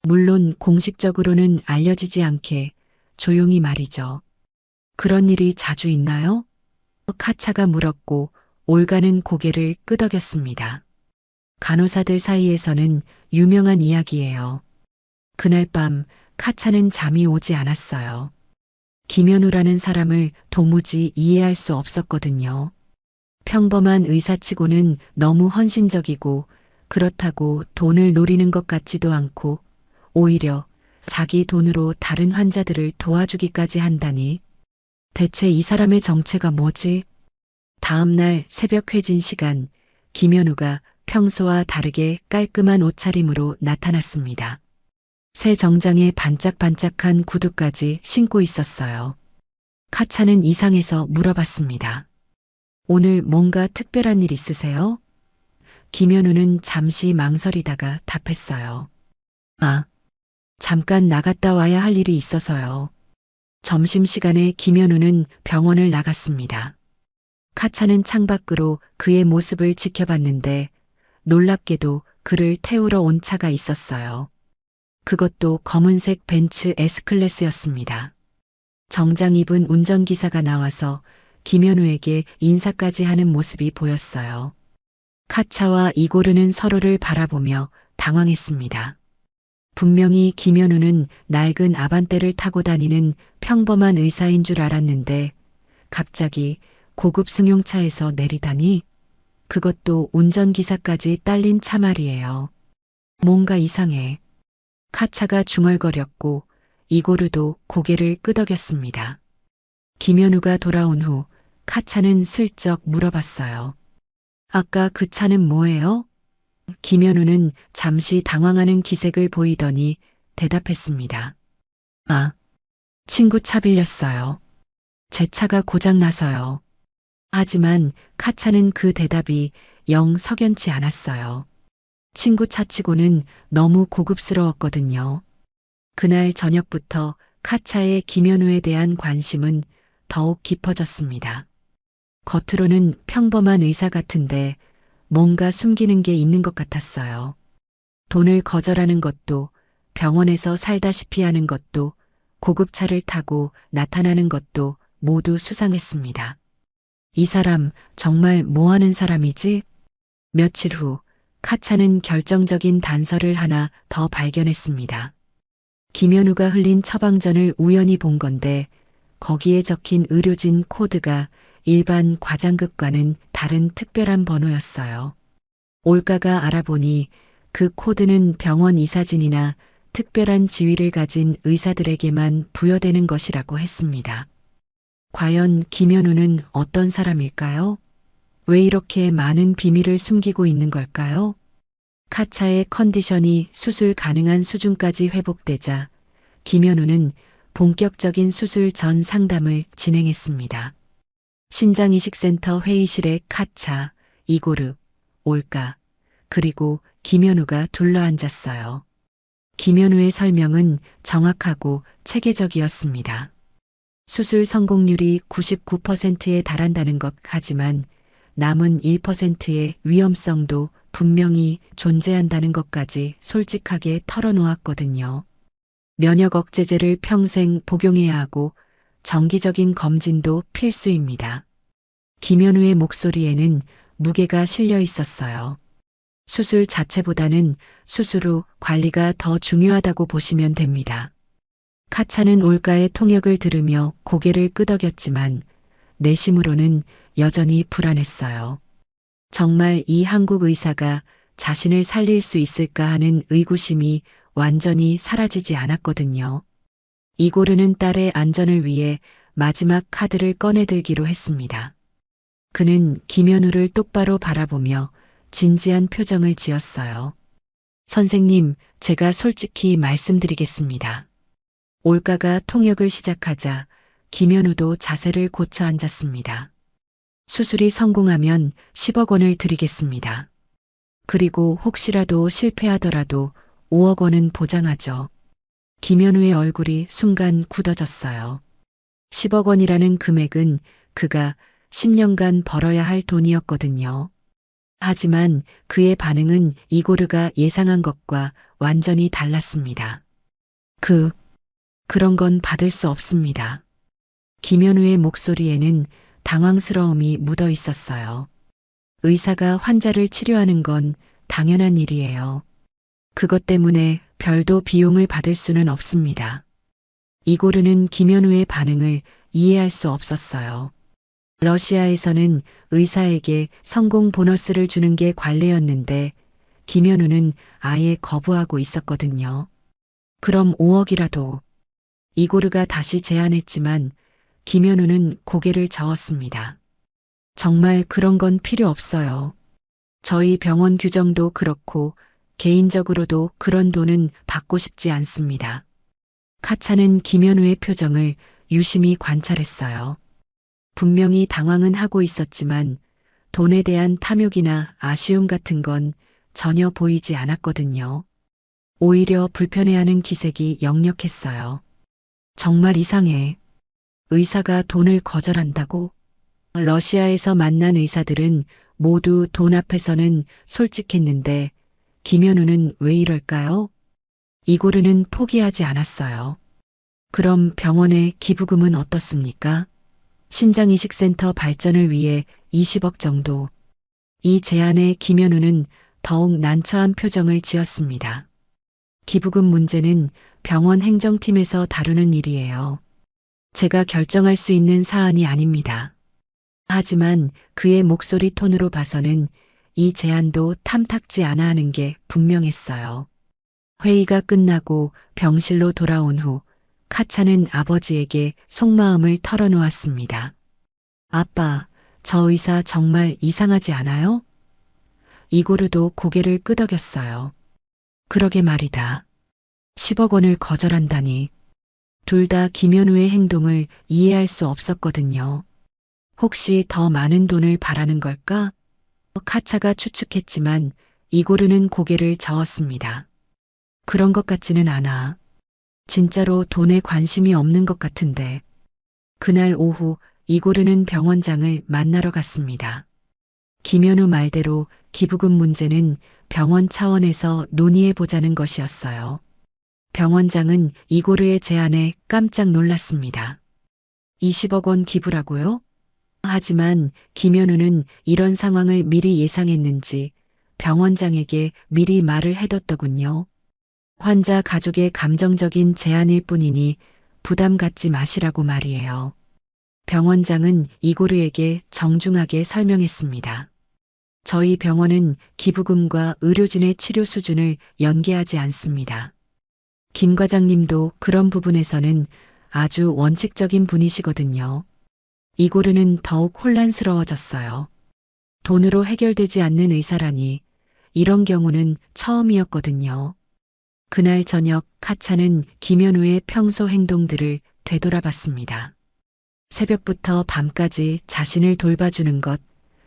물론 공식적으로는 알려지지 않게 조용히 말이죠. 그런 일이 자주 있나요? 카차가 물었고 올가는 고개를 끄덕였습니다. 간호사들 사이에서는 유명한 이야기예요. 그날 밤 카차는 잠이 오지 않았어요. 김현우라는 사람을 도무지 이해할 수 없었거든요. 평범한 의사치고는 너무 헌신적이고 그렇다고 돈을 노리는 것 같지도 않고 오히려 자기 돈으로 다른 환자들을 도와주기까지 한다니. 대체 이 사람의 정체가 뭐지? 다음 날 새벽 회진 시간, 김현우가 평소와 다르게 깔끔한 옷차림으로 나타났습니다. 새 정장에 반짝반짝한 구두까지 신고 있었어요. 카차는 이상해서 물어봤습니다. 오늘 뭔가 특별한 일 있으세요? 김현우는 잠시 망설이다가 답했어요. 아, 잠깐 나갔다 와야 할 일이 있어서요. 점심시간에 김현우는 병원을 나갔습니다. 카차는 창밖으로 그의 모습을 지켜봤는데 놀랍게도 그를 태우러 온 차가 있었어요. 그것도 검은색 벤츠 S클래스였습니다. 정장 입은 운전기사가 나와서 김현우에게 인사까지 하는 모습이 보였어요. 카차와 이고르는 서로를 바라보며 당황했습니다. 분명히 김현우는 낡은 아반떼를 타고 다니는 평범한 의사인 줄 알았는데 갑자기 고급 승용차에서 내리다니 그것도 운전기사까지 딸린 차 말이에요. 뭔가 이상해. 카차가 중얼거렸고 이고르도 고개를 끄덕였습니다. 김현우가 돌아온 후 카차는 슬쩍 물어봤어요. 아까 그 차는 뭐예요? 김현우는 잠시 당황하는 기색을 보이더니 대답했습니다. 아, 친구 차 빌렸어요. 제 차가 고장나서요. 하지만 카차는 그 대답이 영 석연치 않았어요. 친구 차치고는 너무 고급스러웠거든요. 그날 저녁부터 카차의 김현우에 대한 관심은 더욱 깊어졌습니다. 겉으로는 평범한 의사 같은데 뭔가 숨기는 게 있는 것 같았어요. 돈을 거절하는 것도, 병원에서 살다시피 하는 것도, 고급차를 타고 나타나는 것도 모두 수상했습니다. 이 사람 정말 뭐 하는 사람이지? 며칠 후 카차는 결정적인 단서를 하나 더 발견했습니다. 김현우가 흘린 처방전을 우연히 본 건데 거기에 적힌 의료진 코드가 일반 과장급과는 다른 특별한 번호였어요. 올가가 알아보니 그 코드는 병원 이사진이나 특별한 지위를 가진 의사들에게만 부여되는 것이라고 했습니다. 과연 김현우는 어떤 사람일까요? 왜 이렇게 많은 비밀을 숨기고 있는 걸까요? 카차의 컨디션이 수술 가능한 수준까지 회복되자 김현우는 본격적인 수술 전 상담을 진행했습니다. 신장이식센터 회의실에 카차, 이고르, 올가, 그리고 김현우가 둘러앉았어요. 김현우의 설명은 정확하고 체계적이었습니다. 수술 성공률이 99%에 달한다는 것 하지만 남은 1%의 위험성도 분명히 존재한다는 것까지 솔직하게 털어놓았거든요. 면역 억제제를 평생 복용해야 하고 정기적인 검진도 필수입니다. 김현우의 목소리에는 무게가 실려 있었어요. 수술 자체보다는 수술 후 관리가 더 중요하다고 보시면 됩니다. 카차는 올가의 통역을 들으며 고개를 끄덕였지만 내심으로는 여전히 불안했어요. 정말 이 한국 의사가 자신을 살릴 수 있을까 하는 의구심이 완전히 사라지지 않았거든요. 이고르는 딸의 안전을 위해 마지막 카드를 꺼내들기로 했습니다. 그는 김현우를 똑바로 바라보며 진지한 표정을 지었어요. 선생님, 제가 솔직히 말씀드리겠습니다. 올가가 통역을 시작하자 김현우도 자세를 고쳐 앉았습니다. 수술이 성공하면 10억 원을 드리겠습니다. 그리고 혹시라도 실패하더라도 5억 원은 보장하죠. 김현우의 얼굴이 순간 굳어졌어요. 10억 원이라는 금액은 그가 10년간 벌어야 할 돈이었거든요. 하지만 그의 반응은 이고르가 예상한 것과 완전히 달랐습니다. 그런 건 받을 수 없습니다. 김현우의 목소리에는 당황스러움이 묻어 있었어요. 의사가 환자를 치료하는 건 당연한 일이에요. 그것 때문에 별도 비용을 받을 수는 없습니다. 이고르는 김현우의 반응을 이해할 수 없었어요. 러시아에서는 의사에게 성공 보너스를 주는 게 관례였는데 김현우는 아예 거부하고 있었거든요. 그럼 5억이라도. 이고르가 다시 제안했지만 김현우는 고개를 저었습니다. 정말 그런 건 필요 없어요. 저희 병원 규정도 그렇고 개인적으로도 그런 돈은 받고 싶지 않습니다. 카차는 김현우의 표정을 유심히 관찰했어요. 분명히 당황은 하고 있었지만 돈에 대한 탐욕이나 아쉬움 같은 건 전혀 보이지 않았거든요. 오히려 불편해하는 기색이 역력했어요. 정말 이상해. 의사가 돈을 거절한다고? 러시아에서 만난 의사들은 모두 돈 앞에서는 솔직했는데 김현우는 왜 이럴까요? 이고르는 포기하지 않았어요. 그럼 병원의 기부금은 어떻습니까? 신장이식센터 발전을 위해 20억 정도. 이 제안에 김현우는 더욱 난처한 표정을 지었습니다. 기부금 문제는 병원 행정팀에서 다루는 일이에요. 제가 결정할 수 있는 사안이 아닙니다. 하지만 그의 목소리 톤으로 봐서는 이 제안도 탐탁지 않아 하는 게 분명했어요. 회의가 끝나고 병실로 돌아온 후 카차는 아버지에게 속마음을 털어놓았습니다. 아빠, 저 의사 정말 이상하지 않아요? 이고르도 고개를 끄덕였어요. 그러게 말이다. 10억 원을 거절한다니. 둘 다 김현우의 행동을 이해할 수 없었거든요. 혹시 더 많은 돈을 바라는 걸까? 카차가 추측했지만 이고르는 고개를 저었습니다. 그런 것 같지는 않아. 진짜로 돈에 관심이 없는 것 같은데. 그날 오후 이고르는 병원장을 만나러 갔습니다. 김현우 말대로 기부금 문제는 병원 차원에서 논의해보자는 것이었어요. 병원장은 이고르의 제안에 깜짝 놀랐습니다. 20억 원 기부라고요? 하지만 김현우는 이런 상황을 미리 예상했는지 병원장에게 미리 말을 해뒀더군요. 환자 가족의 감정적인 제안일 뿐이니 부담 갖지 마시라고 말이에요. 병원장은 이고르에게 정중하게 설명했습니다. 저희 병원은 기부금과 의료진의 치료 수준을 연계하지 않습니다. 김 과장님도 그런 부분에서는 아주 원칙적인 분이시거든요. 이고르는 더욱 혼란스러워졌어요. 돈으로 해결되지 않는 의사라니 이런 경우는 처음이었거든요. 그날 저녁 카차는 김현우의 평소 행동들을 되돌아봤습니다. 새벽부터 밤까지 자신을 돌봐주는 것,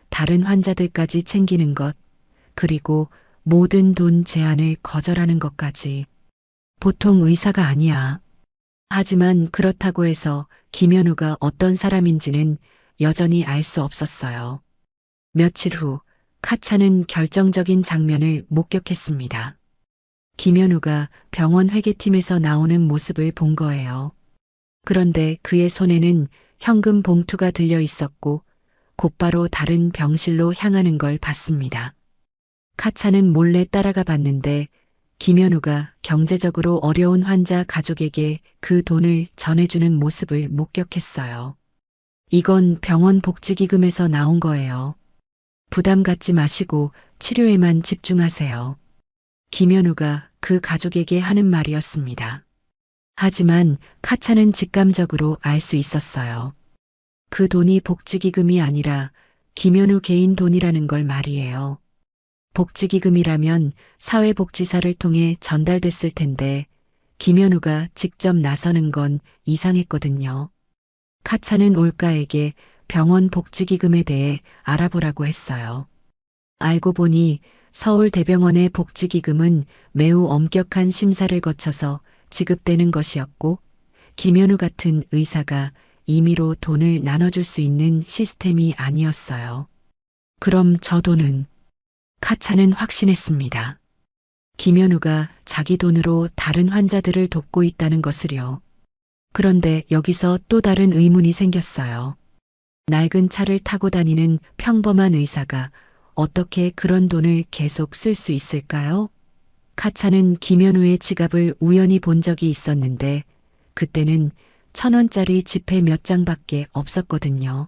다른 환자들까지 챙기는 것, 그리고 모든 돈 제한을 거절하는 것까지. 보통 의사가 아니야. 하지만 그렇다고 해서 김현우가 어떤 사람인지는 여전히 알 수 없었어요. 며칠 후 카차는 결정적인 장면을 목격했습니다. 김현우가 병원 회계팀에서 나오는 모습을 본 거예요. 그런데 그의 손에는 현금 봉투가 들려 있었고 곧바로 다른 병실로 향하는 걸 봤습니다. 카차는 몰래 따라가 봤는데 김현우가 경제적으로 어려운 환자 가족에게 그 돈을 전해주는 모습을 목격했어요. 이건 병원 복지기금에서 나온 거예요. 부담 갖지 마시고 치료에만 집중하세요. 김현우가 그 가족에게 하는 말이었습니다. 하지만 카차는 직감적으로 알 수 있었어요. 그 돈이 복지기금이 아니라 김현우 개인 돈이라는 걸 말이에요. 복지기금이라면 사회복지사를 통해 전달됐을 텐데 김현우가 직접 나서는 건 이상했거든요. 카차는 올가에게 병원 복지기금에 대해 알아보라고 했어요. 알고 보니 서울대병원의 복지기금은 매우 엄격한 심사를 거쳐서 지급되는 것이었고 김현우 같은 의사가 임의로 돈을 나눠줄 수 있는 시스템이 아니었어요. 그럼 저 돈은? 카차는 확신했습니다. 김현우가 자기 돈으로 다른 환자들을 돕고 있다는 것을요. 그런데 여기서 또 다른 의문이 생겼어요. 낡은 차를 타고 다니는 평범한 의사가 어떻게 그런 돈을 계속 쓸 수 있을까요? 카차는 김현우의 지갑을 우연히 본 적이 있었는데 그때는 1,000원짜리 지폐 몇 장밖에 없었거든요.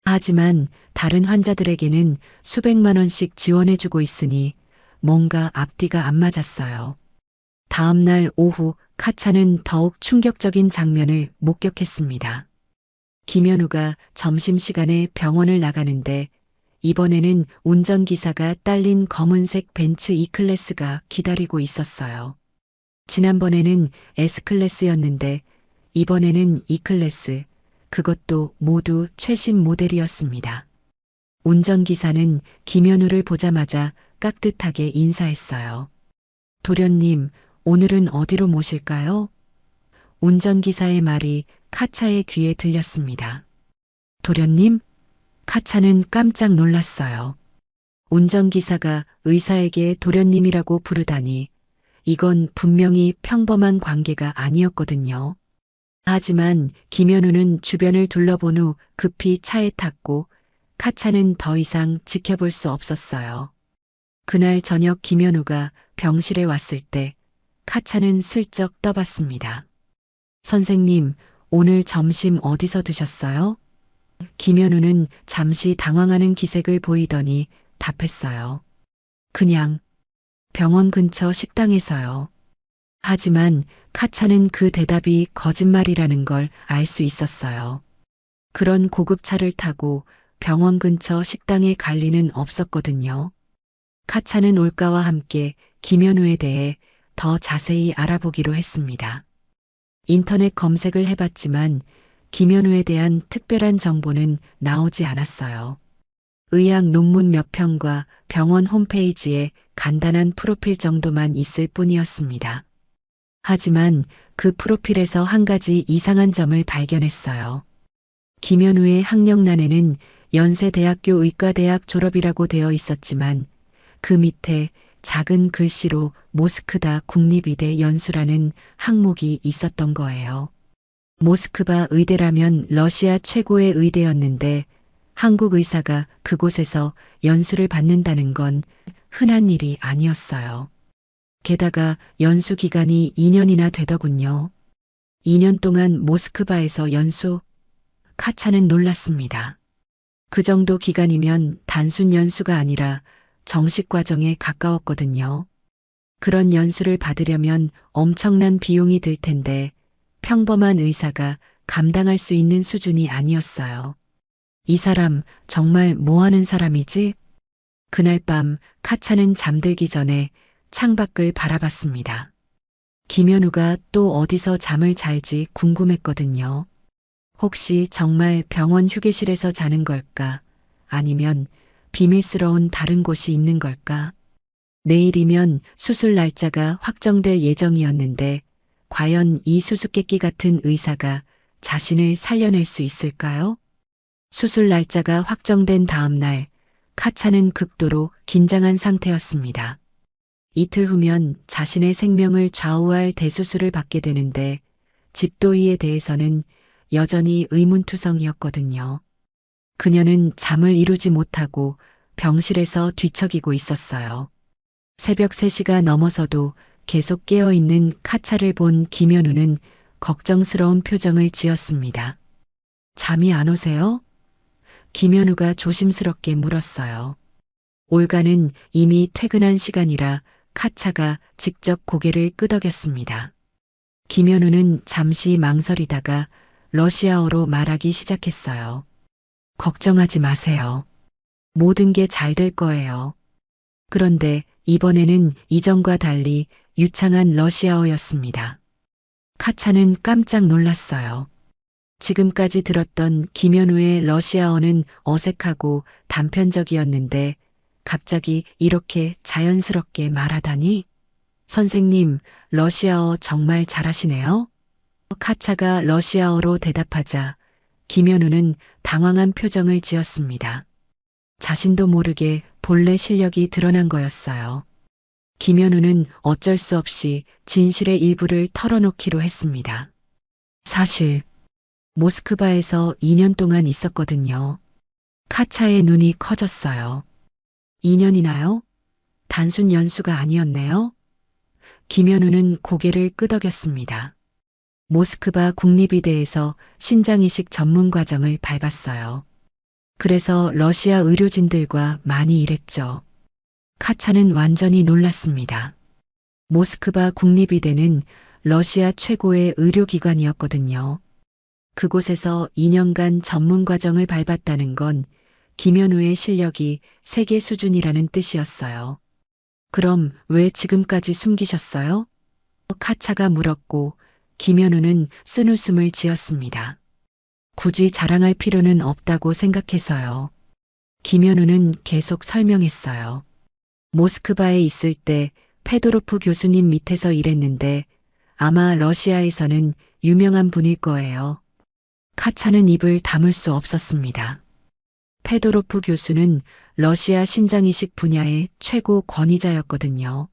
하지만 다른 환자들에게는 수백만 원씩 지원해주고 있으니 뭔가 앞뒤가 안 맞았어요. 다음 날 오후 카차는 더욱 충격적인 장면을 목격했습니다. 김현우가 점심시간에 병원을 나가는데 이번에는 운전기사가 딸린 검은색 벤츠 E클래스가 기다리고 있었어요. 지난번에는 S클래스였는데 이번에는 E클래스, 그것도 모두 최신 모델이었습니다. 운전기사는 김현우를 보자마자 깍듯하게 인사했어요. 도련님, 오늘은 어디로 모실까요? 운전기사의 말이 카차의 귀에 들렸습니다. 도련님? 카차는 깜짝 놀랐어요. 운전기사가 의사에게 도련님이라고 부르다니 이건 분명히 평범한 관계가 아니었거든요. 하지만 김현우는 주변을 둘러본 후 급히 차에 탔고 카차는 더 이상 지켜볼 수 없었어요. 그날 저녁 김현우가 병실에 왔을 때 카차는 슬쩍 떠봤습니다. 선생님, 오늘 점심 어디서 드셨어요? 김현우는 잠시 당황하는 기색을 보이더니 답했어요. 그냥 병원 근처 식당에서요. 하지만 카차는 그 대답이 거짓말이라는 걸 알 수 있었어요. 그런 고급차를 타고 병원 근처 식당에 갈 리는 없었거든요. 카차는 올가와 함께 김현우에 대해 더 자세히 알아보기로 했습니다. 인터넷 검색을 해봤지만 김현우에 대한 특별한 정보는 나오지 않았어요. 의학 논문 몇 편과 병원 홈페이지에 간단한 프로필 정도만 있을 뿐이었습니다. 하지만 그 프로필에서 한 가지 이상한 점을 발견했어요. 김현우의 학력란에는 연세대학교 의과대학 졸업이라고 되어 있었지만 그 밑에 작은 글씨로 모스크바 국립의대 연수라는 항목이 있었던 거예요. 모스크바 의대라면 러시아 최고의 의대였는데 한국 의사가 그곳에서 연수를 받는다는 건 흔한 일이 아니었어요. 게다가 연수 기간이 2년이나 되더군요. 2년 동안 모스크바에서 연수? 카차는 놀랐습니다. 그 정도 기간이면 단순 연수가 아니라 정식 과정에 가까웠거든요. 그런 연수를 받으려면 엄청난 비용이 들 텐데 평범한 의사가 감당할 수 있는 수준이 아니었어요. 이 사람 정말 뭐 하는 사람이지? 그날 밤 카차는 잠들기 전에 창밖을 바라봤습니다. 김현우가 또 어디서 잠을 잘지 궁금했거든요. 혹시 정말 병원 휴게실에서 자는 걸까? 아니면 비밀스러운 다른 곳이 있는 걸까? 내일이면 수술 날짜가 확정될 예정이었는데 과연 이 수수께끼 같은 의사가 자신을 살려낼 수 있을까요? 수술 날짜가 확정된 다음 날 카차는 극도로 긴장한 상태였습니다. 이틀 후면 자신의 생명을 좌우할 대수술을 받게 되는데 집도이에 대해서는 여전히 의문투성이었거든요. 그녀는 잠을 이루지 못하고 병실에서 뒤척이고 있었어요. 새벽 3시가 넘어서도 계속 깨어있는 카차를 본 김현우는 걱정스러운 표정을 지었습니다. 잠이 안 오세요? 김현우가 조심스럽게 물었어요. 올가는 이미 퇴근한 시간이라 카차가 직접 고개를 끄덕였습니다. 김현우는 잠시 망설이다가 러시아어로 말하기 시작했어요. 걱정하지 마세요. 모든 게 잘 될 거예요. 그런데 이번에는 이전과 달리 유창한 러시아어였습니다. 카차는 깜짝 놀랐어요. 지금까지 들었던 김현우의 러시아어는 어색하고 단편적이었는데 갑자기 이렇게 자연스럽게 말하다니? 선생님, 러시아어 정말 잘하시네요? 카차가 러시아어로 대답하자 김현우는 당황한 표정을 지었습니다. 자신도 모르게 본래 실력이 드러난 거였어요. 김현우는 어쩔 수 없이 진실의 일부를 털어놓기로 했습니다. 사실 모스크바에서 2년 동안 있었거든요. 카차의 눈이 커졌어요. 2년이나요? 단순 연수가 아니었네요. 김현우는 고개를 끄덕였습니다. 모스크바 국립의대에서 신장이식 전문 과정을 밟았어요. 그래서 러시아 의료진들과 많이 일했죠. 카차는 완전히 놀랐습니다. 모스크바 국립의대는 러시아 최고의 의료기관이었거든요. 그곳에서 2년간 전문 과정을 밟았다는 건 김현우의 실력이 세계 수준이라는 뜻이었어요. 그럼 왜 지금까지 숨기셨어요? 카차가 물었고 김현우는 쓴웃음을 지었습니다. 굳이 자랑할 필요는 없다고 생각해서요. 김현우는 계속 설명했어요. 모스크바에 있을 때 페도로프 교수님 밑에서 일했는데 아마 러시아에서는 유명한 분일 거예요. 카차는 입을 다물 수 없었습니다. 페도로프 교수는 러시아 신장이식 분야의 최고 권위자였거든요.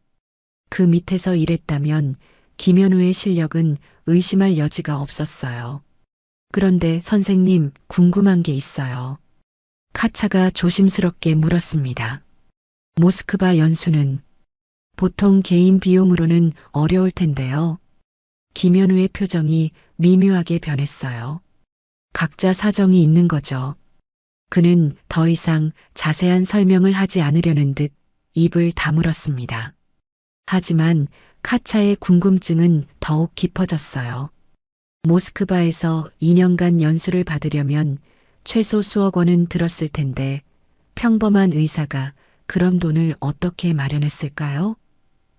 그 밑에서 일했다면 김현우의 실력은 의심할 여지가 없었어요. 그런데 선생님, 궁금한 게 있어요. 카차가 조심스럽게 물었습니다. 모스크바 연수는 보통 개인 비용으로는 어려울 텐데요. 김현우의 표정이 미묘하게 변했어요. 각자 사정이 있는 거죠. 그는 더 이상 자세한 설명을 하지 않으려는 듯 입을 다물었습니다. 하지만 카차의 궁금증은 더욱 깊어졌어요. 모스크바에서 2년간 연수를 받으려면 최소 수억 원은 들었을 텐데 평범한 의사가 그런 돈을 어떻게 마련했을까요?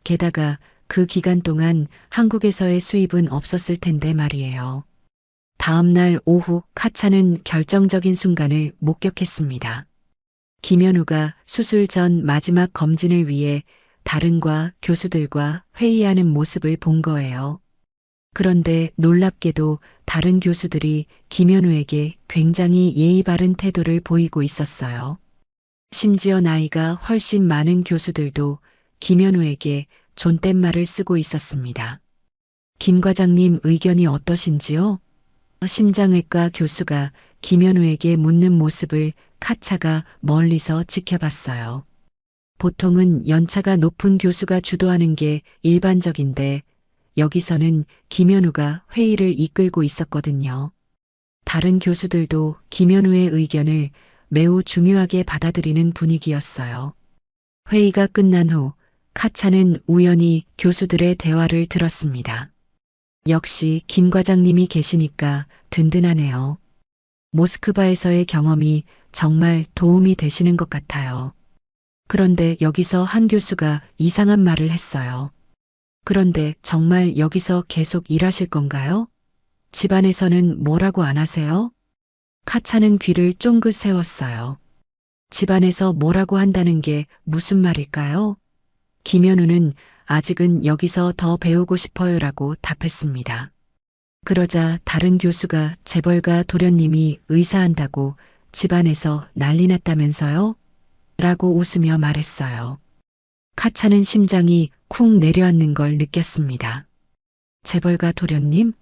게다가 그 기간 동안 한국에서의 수입은 없었을 텐데 말이에요. 다음 날 오후 카차는 결정적인 순간을 목격했습니다. 김현우가 수술 전 마지막 검진을 위해 다른과 교수들과 회의하는 모습을 본 거예요. 그런데 놀랍게도 다른 교수들이 김현우에게 굉장히 예의 바른 태도를 보이고 있었어요. 심지어 나이가 훨씬 많은 교수들도 김현우에게 존댓말을 쓰고 있었습니다. 김 과장님 의견이 어떠신지요? 심장외과 교수가 김현우에게 묻는 모습을 카차가 멀리서 지켜봤어요. 보통은 연차가 높은 교수가 주도하는 게 일반적인데 여기서는 김현우가 회의를 이끌고 있었거든요. 다른 교수들도 김현우의 의견을 매우 중요하게 받아들이는 분위기였어요. 회의가 끝난 후 카차는 우연히 교수들의 대화를 들었습니다. 역시 김 과장님이 계시니까 든든하네요. 모스크바에서의 경험이 정말 도움이 되시는 것 같아요. 그런데 여기서 한 교수가 이상한 말을 했어요. 그런데 정말 여기서 계속 일하실 건가요? 집안에서는 뭐라고 안 하세요? 카차는 귀를 쫑긋 세웠어요. 집안에서 뭐라고 한다는 게 무슨 말일까요? 김현우는 아직은 여기서 더 배우고 싶어요라고 답했습니다. 그러자 다른 교수가 재벌가 도련님이 의사한다고 집안에서 난리 났다면서요? 라고 웃으며 말했어요. 카차는 심장이 쿵 내려앉는 걸 느꼈습니다. 재벌가 도련님?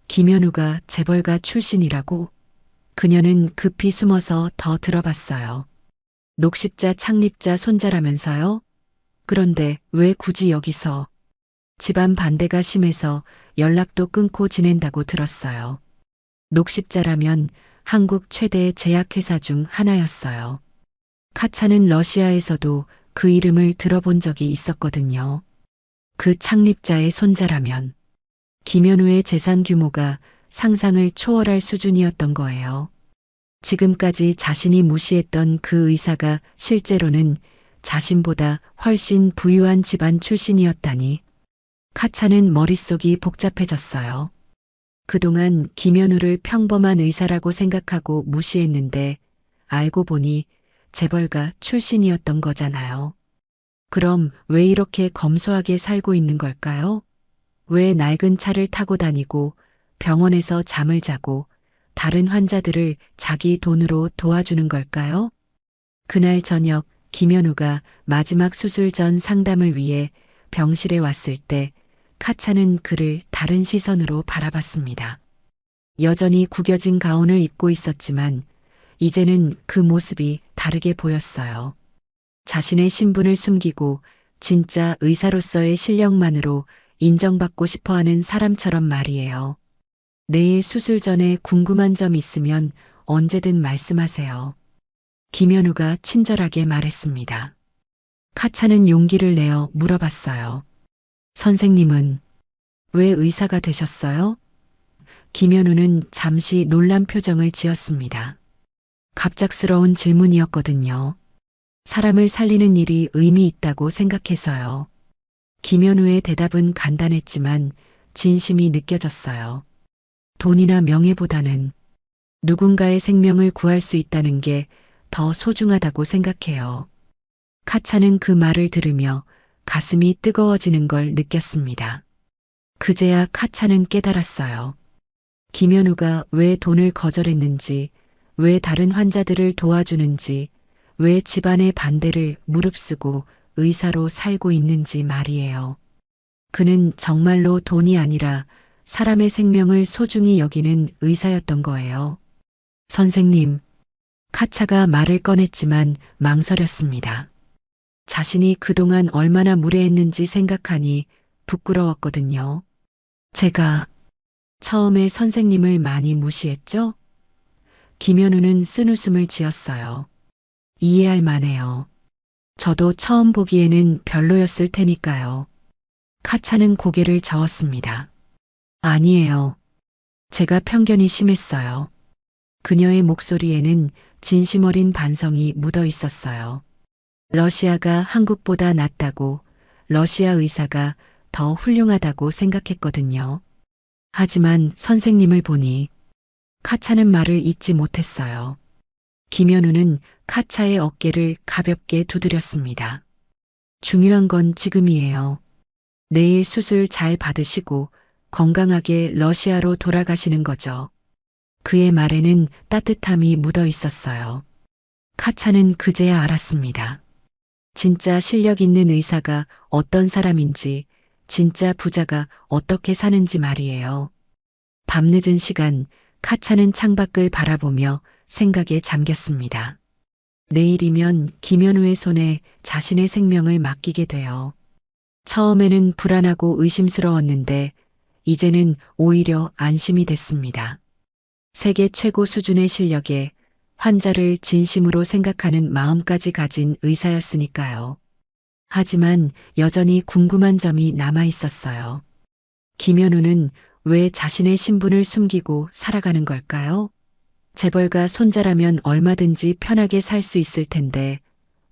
김현우가 재벌가 출신이라고? 그녀는 급히 숨어서 더 들어봤어요. 녹십자 창립자 손자라면서요? 그런데 왜 굳이 여기서? 집안 반대가 심해서 연락도 끊고 지낸다고 들었어요. 녹십자라면 한국 최대 제약회사 중 하나였어요. 카차는 러시아에서도 그 이름을 들어본 적이 있었거든요. 그 창립자의 손자라면 김현우의 재산 규모가 상상을 초월할 수준이었던 거예요. 지금까지 자신이 무시했던 그 의사가 실제로는 자신보다 훨씬 부유한 집안 출신이었다니. 카차는 머릿속이 복잡해졌어요. 그동안 김현우를 평범한 의사라고 생각하고 무시했는데 알고 보니 재벌가 출신이었던 거잖아요. 그럼 왜 이렇게 검소하게 살고 있는 걸까요? 왜 낡은 차를 타고 다니고 병원에서 잠을 자고 다른 환자들을 자기 돈으로 도와주는 걸까요? 그날 저녁 김현우가 마지막 수술 전 상담을 위해 병실에 왔을 때 카차는 그를 다른 시선으로 바라봤습니다. 여전히 구겨진 가운을 입고 있었지만 이제는 그 모습이 다르게 보였어요. 자신의 신분을 숨기고 진짜 의사로서의 실력만으로 인정받고 싶어하는 사람처럼 말이에요. 내일 수술 전에 궁금한 점 있으면 언제든 말씀하세요. 김현우가 친절하게 말했습니다. 카차는 용기를 내어 물어봤어요. 선생님은 왜 의사가 되셨어요? 김현우는 잠시 놀란 표정을 지었습니다. 갑작스러운 질문이었거든요. 사람을 살리는 일이 의미 있다고 생각해서요. 김현우의 대답은 간단했지만 진심이 느껴졌어요. 돈이나 명예보다는 누군가의 생명을 구할 수 있다는 게 더 소중하다고 생각해요. 카차는 그 말을 들으며 가슴이 뜨거워지는 걸 느꼈습니다. 그제야 카차는 깨달았어요. 김현우가 왜 돈을 거절했는지, 왜 다른 환자들을 도와주는지, 왜 집안의 반대를 무릅쓰고 의사로 살고 있는지 말이에요. 그는 정말로 돈이 아니라 사람의 생명을 소중히 여기는 의사였던 거예요. 선생님, 카차가 말을 꺼냈지만 망설였습니다. 자신이 그동안 얼마나 무례했는지 생각하니 부끄러웠거든요. 제가 처음에 선생님을 많이 무시했죠? 김현우는 쓴웃음을 지었어요. 이해할 만해요. 저도 처음 보기에는 별로였을 테니까요. 카차는 고개를 저었습니다. 아니에요. 제가 편견이 심했어요. 그녀의 목소리에는 진심 어린 반성이 묻어 있었어요. 러시아가 한국보다 낫다고, 러시아 의사가 더 훌륭하다고 생각했거든요. 하지만 선생님을 보니 카차는 말을 잇지 못했어요. 김현우는 카차의 어깨를 가볍게 두드렸습니다. 중요한 건 지금이에요. 내일 수술 잘 받으시고 건강하게 러시아로 돌아가시는 거죠. 그의 말에는 따뜻함이 묻어 있었어요. 카차는 그제야 알았습니다. 진짜 실력 있는 의사가 어떤 사람인지, 진짜 부자가 어떻게 사는지 말이에요. 밤늦은 시간, 카차는 창밖을 바라보며 생각에 잠겼습니다. 내일이면 김현우의 손에 자신의 생명을 맡기게 돼요. 처음에는 불안하고 의심스러웠는데 이제는 오히려 안심이 됐습니다. 세계 최고 수준의 실력에 환자를 진심으로 생각하는 마음까지 가진 의사였으니까요. 하지만 여전히 궁금한 점이 남아 있었어요. 김현우는 왜 자신의 신분을 숨기고 살아가는 걸까요? 재벌가 손자라면 얼마든지 편하게 살 수 있을 텐데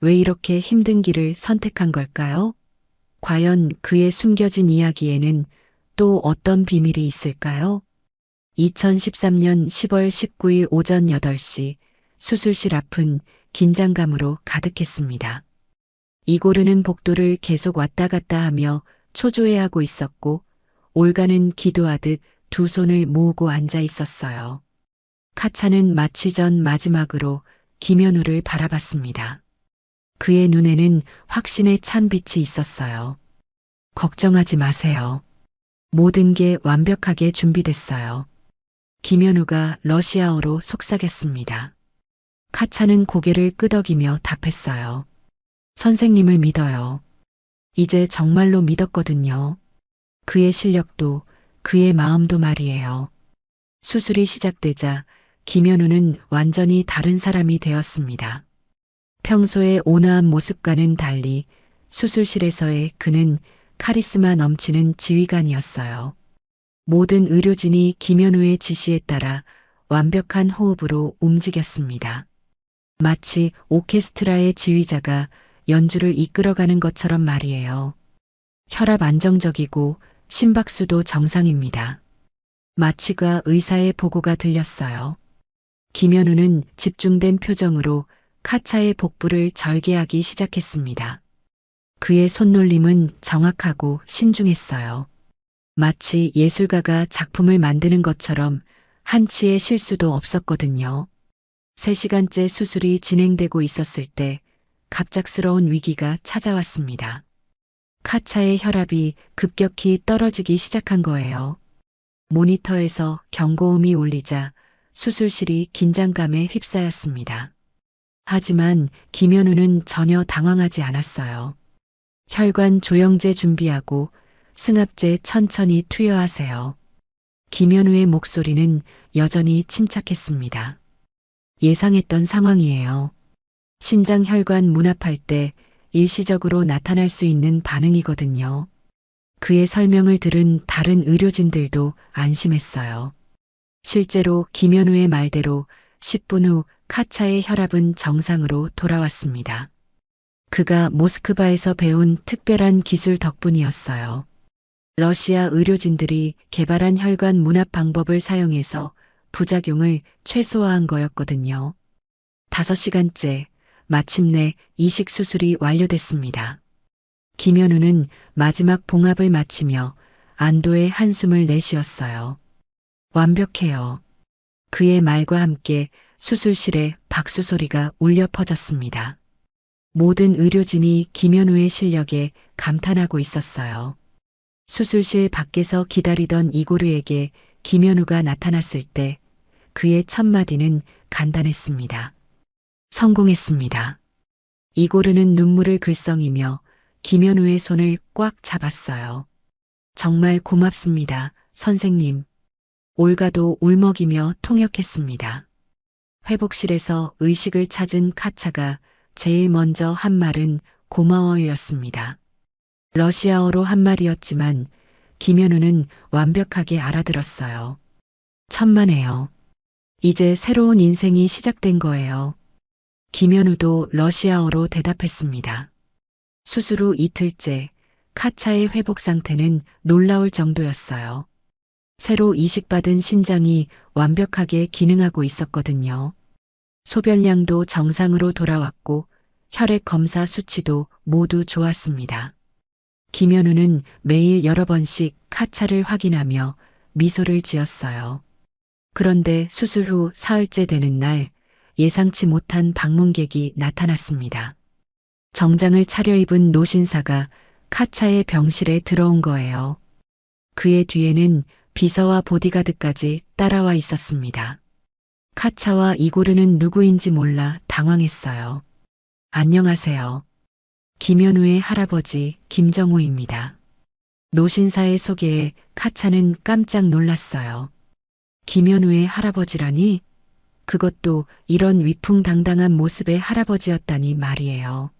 왜 이렇게 힘든 길을 선택한 걸까요? 과연 그의 숨겨진 이야기에는 또 어떤 비밀이 있을까요? 2013년 10월 19일 오전 8시 수술실 앞은 긴장감으로 가득했습니다. 이고르는 복도를 계속 왔다 갔다 하며 초조해하고 있었고 올가는 기도하듯 두 손을 모으고 앉아 있었어요. 카차는 마치 전 마지막으로 김현우를 바라봤습니다. 그의 눈에는 확신에 찬 빛이 있었어요. 걱정하지 마세요. 모든 게 완벽하게 준비됐어요. 김현우가 러시아어로 속삭였습니다. 카차는 고개를 끄덕이며 답했어요. 선생님을 믿어요. 이제 정말로 믿었거든요. 그의 실력도 그의 마음도 말이에요. 수술이 시작되자 김현우는 완전히 다른 사람이 되었습니다. 평소의 온화한 모습과는 달리 수술실에서의 그는 카리스마 넘치는 지휘관이었어요. 모든 의료진이 김현우의 지시에 따라 완벽한 호흡으로 움직였습니다. 마치 오케스트라의 지휘자가 연주를 이끌어가는 것처럼 말이에요. 혈압 안정적이고 심박수도 정상입니다. 마취과 의사의 보고가 들렸어요. 김현우는 집중된 표정으로 카차의 복부를 절개하기 시작했습니다. 그의 손놀림은 정확하고 신중했어요. 마치 예술가가 작품을 만드는 것처럼 한치의 실수도 없었거든요. 3시간째 수술이 진행되고 있었을 때 갑작스러운 위기가 찾아왔습니다. 카차의 혈압이 급격히 떨어지기 시작한 거예요. 모니터에서 경고음이 울리자 수술실이 긴장감에 휩싸였습니다. 하지만 김현우는 전혀 당황하지 않았어요. 혈관 조영제 준비하고 승합제 천천히 투여하세요. 김현우의 목소리는 여전히 침착했습니다. 예상했던 상황이에요. 신장 혈관 문합할 때 일시적으로 나타날 수 있는 반응이거든요. 그의 설명을 들은 다른 의료진들도 안심했어요. 실제로 김현우의 말대로 10분 후 카차의 혈압은 정상으로 돌아왔습니다. 그가 모스크바에서 배운 특별한 기술 덕분이었어요. 러시아 의료진들이 개발한 혈관 문합 방법을 사용해서 부작용을 최소화한 거였거든요. 5시간째 마침내 이식 수술이 완료됐습니다. 김현우는 마지막 봉합을 마치며 안도의 한숨을 내쉬었어요. 완벽해요. 그의 말과 함께 수술실에 박수 소리가 울려 퍼졌습니다. 모든 의료진이 김현우의 실력에 감탄하고 있었어요. 수술실 밖에서 기다리던 이고르에게 김현우가 나타났을 때 그의 첫 마디는 간단했습니다. 성공했습니다. 이고르는 눈물을 글썽이며 김현우의 손을 꽉 잡았어요. 정말 고맙습니다, 선생님. 올가도 울먹이며 통역했습니다. 회복실에서 의식을 찾은 카차가 제일 먼저 한 말은 고마워요였습니다. 러시아어로 한 말이었지만 김현우는 완벽하게 알아들었어요. 천만에요. 이제 새로운 인생이 시작된 거예요. 김현우도 러시아어로 대답했습니다. 수술 후 이틀째 카차의 회복 상태는 놀라울 정도였어요. 새로 이식받은 신장이 완벽하게 기능하고 있었거든요. 소변량도 정상으로 돌아왔고 혈액 검사 수치도 모두 좋았습니다. 김현우는 매일 여러 번씩 카차를 확인하며 미소를 지었어요. 그런데 수술 후 사흘째 되는 날 예상치 못한 방문객이 나타났습니다. 정장을 차려입은 노신사가 카차의 병실에 들어온 거예요. 그의 뒤에는 비서와 보디가드까지 따라와 있었습니다. 카차와 이고르는 누구인지 몰라 당황했어요. 안녕하세요. 김현우의 할아버지 김정우입니다. 노신사의 소개에 카차는 깜짝 놀랐어요. 김현우의 할아버지라니? 그것도 이런 위풍당당한 모습의 할아버지였다니 말이에요.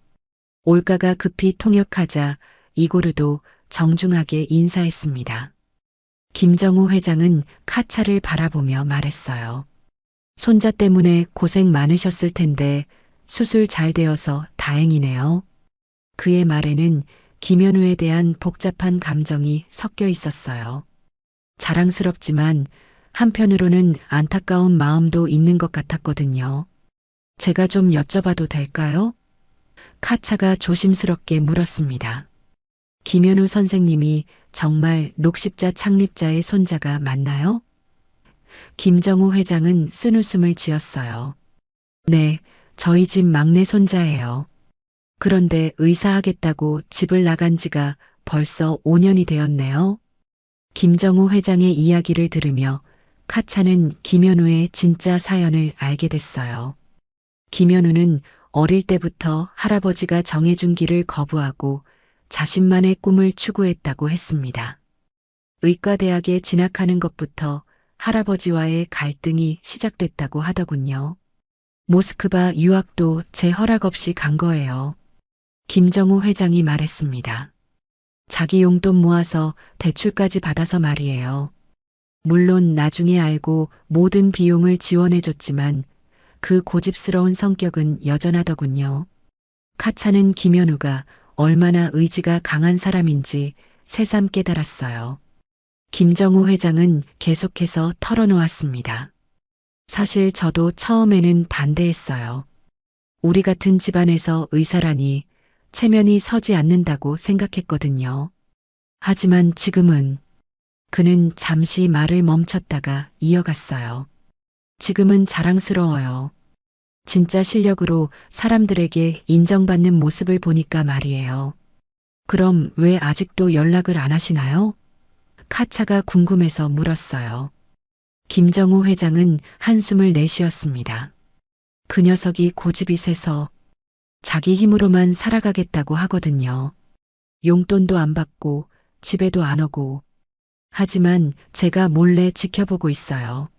올가가 급히 통역하자 이고르도 정중하게 인사했습니다. 김정우 회장은 카차를 바라보며 말했어요. 손자 때문에 고생 많으셨을 텐데 수술 잘 되어서 다행이네요. 그의 말에는 김현우에 대한 복잡한 감정이 섞여 있었어요. 자랑스럽지만 한편으로는 안타까운 마음도 있는 것 같았거든요. 제가 좀 여쭤봐도 될까요? 카차가 조심스럽게 물었습니다. 김현우 선생님이 정말 녹십자 창립자의 손자가 맞나요? 김정우 회장은 쓴웃음을 지었어요. 네, 저희 집 막내 손자예요. 그런데 의사하겠다고 집을 나간 지가 벌써 5년이 되었네요. 김정우 회장의 이야기를 들으며 카차는 김현우의 진짜 사연을 알게 됐어요. 김현우는 어릴 때부터 할아버지가 정해준 길을 거부하고 자신만의 꿈을 추구했다고 했습니다. 의과대학에 진학하는 것부터 할아버지와의 갈등이 시작됐다고 하더군요. 모스크바 유학도 제 허락 없이 간 거예요. 김정우 회장이 말했습니다. 자기 용돈 모아서 대출까지 받아서 말이에요. 물론 나중에 알고 모든 비용을 지원해줬지만 그 고집스러운 성격은 여전하더군요. 카차는 김현우가 얼마나 의지가 강한 사람인지 새삼 깨달았어요. 김정우 회장은 계속해서 털어놓았습니다. 사실 저도 처음에는 반대했어요. 우리 같은 집안에서 의사라니 체면이 서지 않는다고 생각했거든요. 하지만 지금은 그는 잠시 말을 멈췄다가 이어갔어요. 지금은 자랑스러워요. 진짜 실력으로 사람들에게 인정받는 모습을 보니까 말이에요. 그럼 왜 아직도 연락을 안 하시나요? 카차가 궁금해서 물었어요. 김정우 회장은 한숨을 내쉬었습니다. 그 녀석이 고집이 세서 자기 힘으로만 살아가겠다고 하거든요. 용돈도 안 받고 집에도 안 오고. 하지만 제가 몰래 지켜보고 있어요.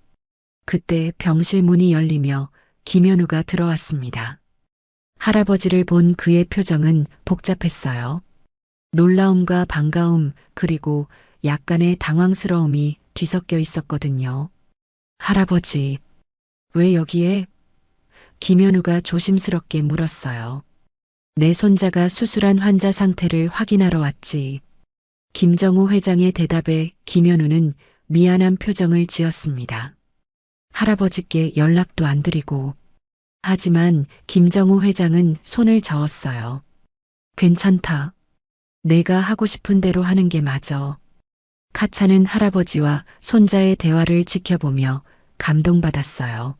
그때 병실 문이 열리며 김현우가 들어왔습니다. 할아버지를 본 그의 표정은 복잡했어요. 놀라움과 반가움 그리고 약간의 당황스러움이 뒤섞여 있었거든요. 할아버지, 왜 여기에? 김현우가 조심스럽게 물었어요. 내 손자가 수술한 환자 상태를 확인하러 왔지. 김정우 회장의 대답에 김현우는 미안한 표정을 지었습니다. 할아버지께 연락도 안 드리고. 하지만 김정우 회장은 손을 저었어요. 괜찮다. 내가 하고 싶은 대로 하는 게 맞아. 카차는 할아버지와 손자의 대화를 지켜보며 감동받았어요.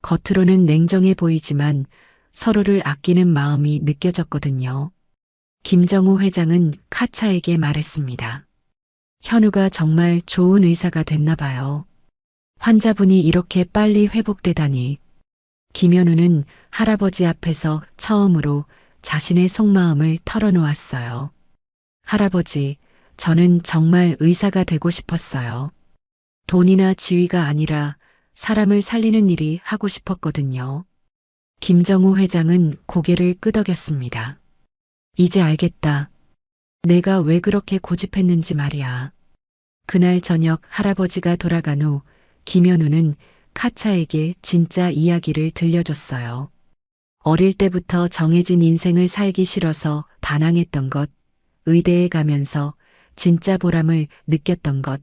겉으로는 냉정해 보이지만 서로를 아끼는 마음이 느껴졌거든요. 김정우 회장은 카차에게 말했습니다. 현우가 정말 좋은 의사가 됐나 봐요. 환자분이 이렇게 빨리 회복되다니. 김현우는 할아버지 앞에서 처음으로 자신의 속마음을 털어놓았어요. 할아버지, 저는 정말 의사가 되고 싶었어요. 돈이나 지위가 아니라 사람을 살리는 일이 하고 싶었거든요. 김정우 회장은 고개를 끄덕였습니다. 이제 알겠다. 내가 왜 그렇게 고집했는지 말이야. 그날 저녁 할아버지가 돌아간 후 김현우는 카차에게 진짜 이야기를 들려줬어요. 어릴 때부터 정해진 인생을 살기 싫어서 반항했던 것, 의대에 가면서 진짜 보람을 느꼈던 것,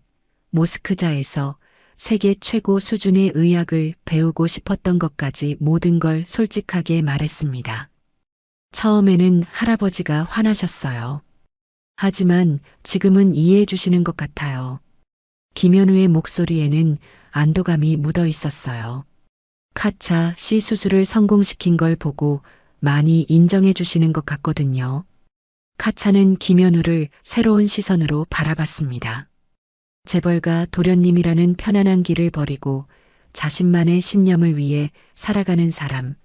모스크자에서 세계 최고 수준의 의학을 배우고 싶었던 것까지 모든 걸 솔직하게 말했습니다. 처음에는 할아버지가 화나셨어요. 하지만 지금은 이해해 주시는 것 같아요. 김현우의 목소리에는 안도감이 묻어 있었어요. 카차 씨 수술을 성공시킨 걸 보고 많이 인정해 주시는 것 같거든요. 카차는 김현우를 새로운 시선으로 바라봤습니다. 재벌가 도련님이라는 편안한 길을 버리고 자신만의 신념을 위해 살아가는 사람,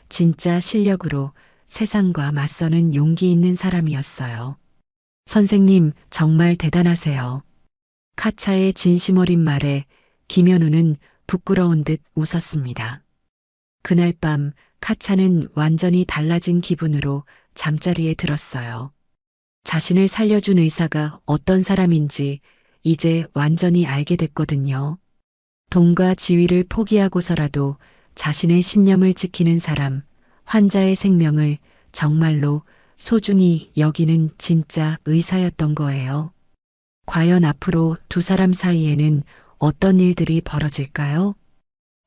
진짜 실력으로 세상과 맞서는 용기 있는 사람이었어요. 선생님, 정말 대단하세요. 카차의 진심 어린 말에 김현우는 부끄러운 듯 웃었습니다. 그날 밤 카차는 완전히 달라진 기분으로 잠자리에 들었어요. 자신을 살려준 의사가 어떤 사람인지 이제 완전히 알게 됐거든요. 돈과 지위를 포기하고서라도 자신의 신념을 지키는 사람, 환자의 생명을 정말로 소중히 여기는 진짜 의사였던 거예요. 과연 앞으로 두 사람 사이에는 어떤 일들이 벌어질까요?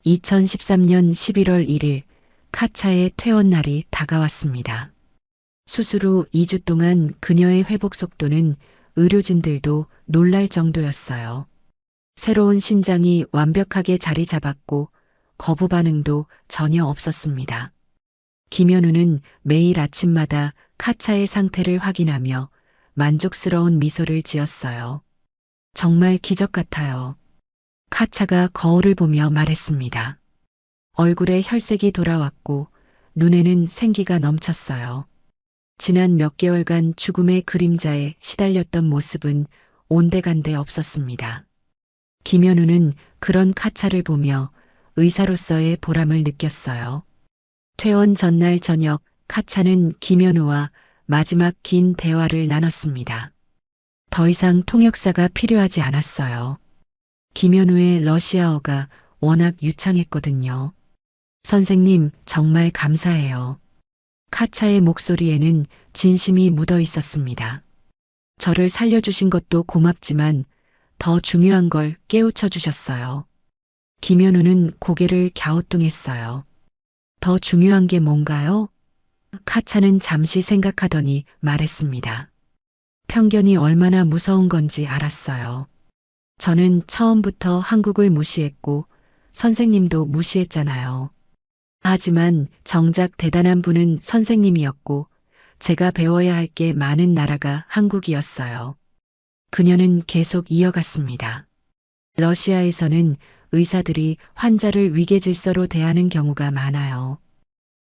2013년 11월 1일 카차의 퇴원 날이 다가왔습니다. 수술 후 2주 동안 그녀의 회복 속도는 의료진들도 놀랄 정도였어요. 새로운 신장이 완벽하게 자리 잡았고 거부 반응도 전혀 없었습니다. 김현우는 매일 아침마다 카차의 상태를 확인하며 만족스러운 미소를 지었어요. 정말 기적 같아요. 카차가 거울을 보며 말했습니다. 얼굴에 혈색이 돌아왔고 눈에는 생기가 넘쳤어요. 지난 몇 개월간 죽음의 그림자에 시달렸던 모습은 온데간데 없었습니다. 김현우는 그런 카차를 보며 의사로서의 보람을 느꼈어요. 퇴원 전날 저녁 카차는 김현우와 마지막 긴 대화를 나눴습니다. 더 이상 통역사가 필요하지 않았어요. 김현우의 러시아어가 워낙 유창했거든요. 선생님, 정말 감사해요. 카차의 목소리에는 진심이 묻어 있었습니다. 저를 살려주신 것도 고맙지만 더 중요한 걸 깨우쳐 주셨어요. 김현우는 고개를 갸우뚱했어요. 더 중요한 게 뭔가요? 카차는 잠시 생각하더니 말했습니다. 편견이 얼마나 무서운 건지 알았어요. 저는 처음부터 한국을 무시했고 선생님도 무시했잖아요. 하지만 정작 대단한 분은 선생님이었고 제가 배워야 할 게 많은 나라가 한국이었어요. 그녀는 계속 이어갔습니다. 러시아에서는 의사들이 환자를 위계질서로 대하는 경우가 많아요.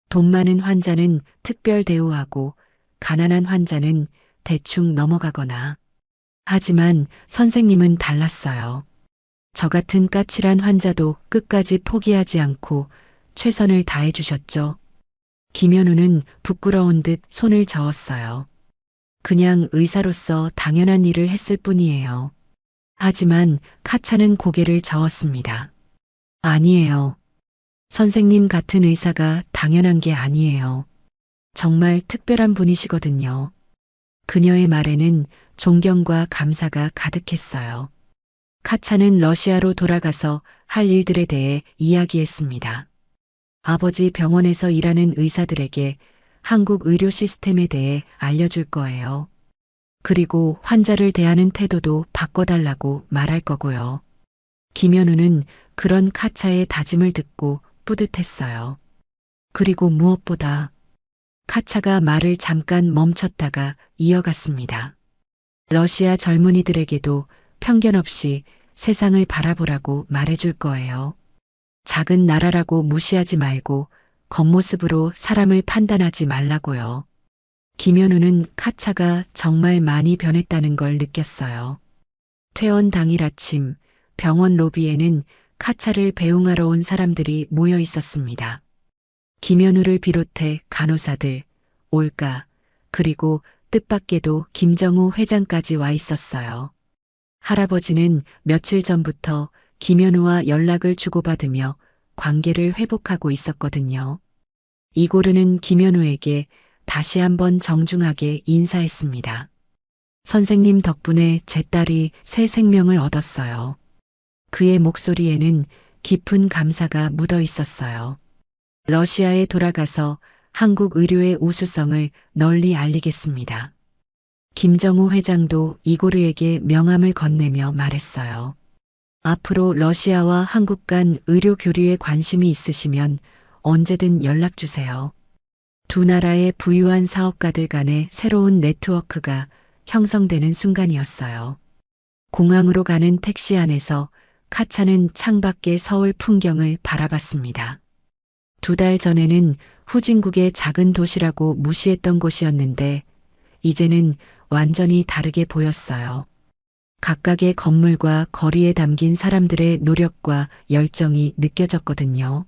돈 많은 환자는 특별 대우하고 가난한 환자는 대충 넘어가거나. 하지만 선생님은 달랐어요. 저 같은 까칠한 환자도 끝까지 포기하지 않고 최선을 다해 주셨죠. 김현우는 부끄러운 듯 손을 저었어요. 그냥 의사로서 당연한 일을 했을 뿐이에요. 하지만 카차는 고개를 저었습니다. 아니에요. 선생님 같은 의사가 당연한 게 아니에요. 정말 특별한 분이시거든요. 그녀의 말에는 존경과 감사가 가득했어요. 카차는 러시아로 돌아가서 할 일들에 대해 이야기했습니다. 아버지 병원에서 일하는 의사들에게 한국 의료 시스템에 대해 알려줄 거예요. 그리고 환자를 대하는 태도도 바꿔달라고 말할 거고요. 김현우는 그런 카차의 다짐을 듣고 뿌듯했어요. 그리고 무엇보다 카차가 말을 잠깐 멈췄다가 이어갔습니다. 러시아 젊은이들에게도 편견 없이 세상을 바라보라고 말해줄 거예요. 작은 나라라고 무시하지 말고 겉모습으로 사람을 판단하지 말라고요. 김현우는 카차가 정말 많이 변했다는 걸 느꼈어요. 퇴원 당일 아침 병원 로비에는 카차를 배웅하러 온 사람들이 모여 있었습니다. 김현우를 비롯해 간호사들, 올가, 그리고 뜻밖에도 김정우 회장까지 와 있었어요. 할아버지는 며칠 전부터 김현우와 연락을 주고받으며 관계를 회복하고 있었거든요. 이고르는 김현우에게 다시 한번 정중하게 인사했습니다. 선생님 덕분에 제 딸이 새 생명을 얻었어요. 그의 목소리에는 깊은 감사가 묻어 있었어요. 러시아에 돌아가서 한국 의료의 우수성을 널리 알리겠습니다. 김정우 회장도 이고르에게 명함을 건네며 말했어요. 앞으로 러시아와 한국 간 의료 교류에 관심이 있으시면 언제든 연락 주세요. 두 나라의 부유한 사업가들 간의 새로운 네트워크가 형성되는 순간이었어요. 공항으로 가는 택시 안에서 카차는 창밖의 서울 풍경을 바라봤습니다. 2달 전에는 후진국의 작은 도시라고 무시했던 곳이었는데 이제는 완전히 다르게 보였어요. 각각의 건물과 거리에 담긴 사람들의 노력과 열정이 느껴졌거든요.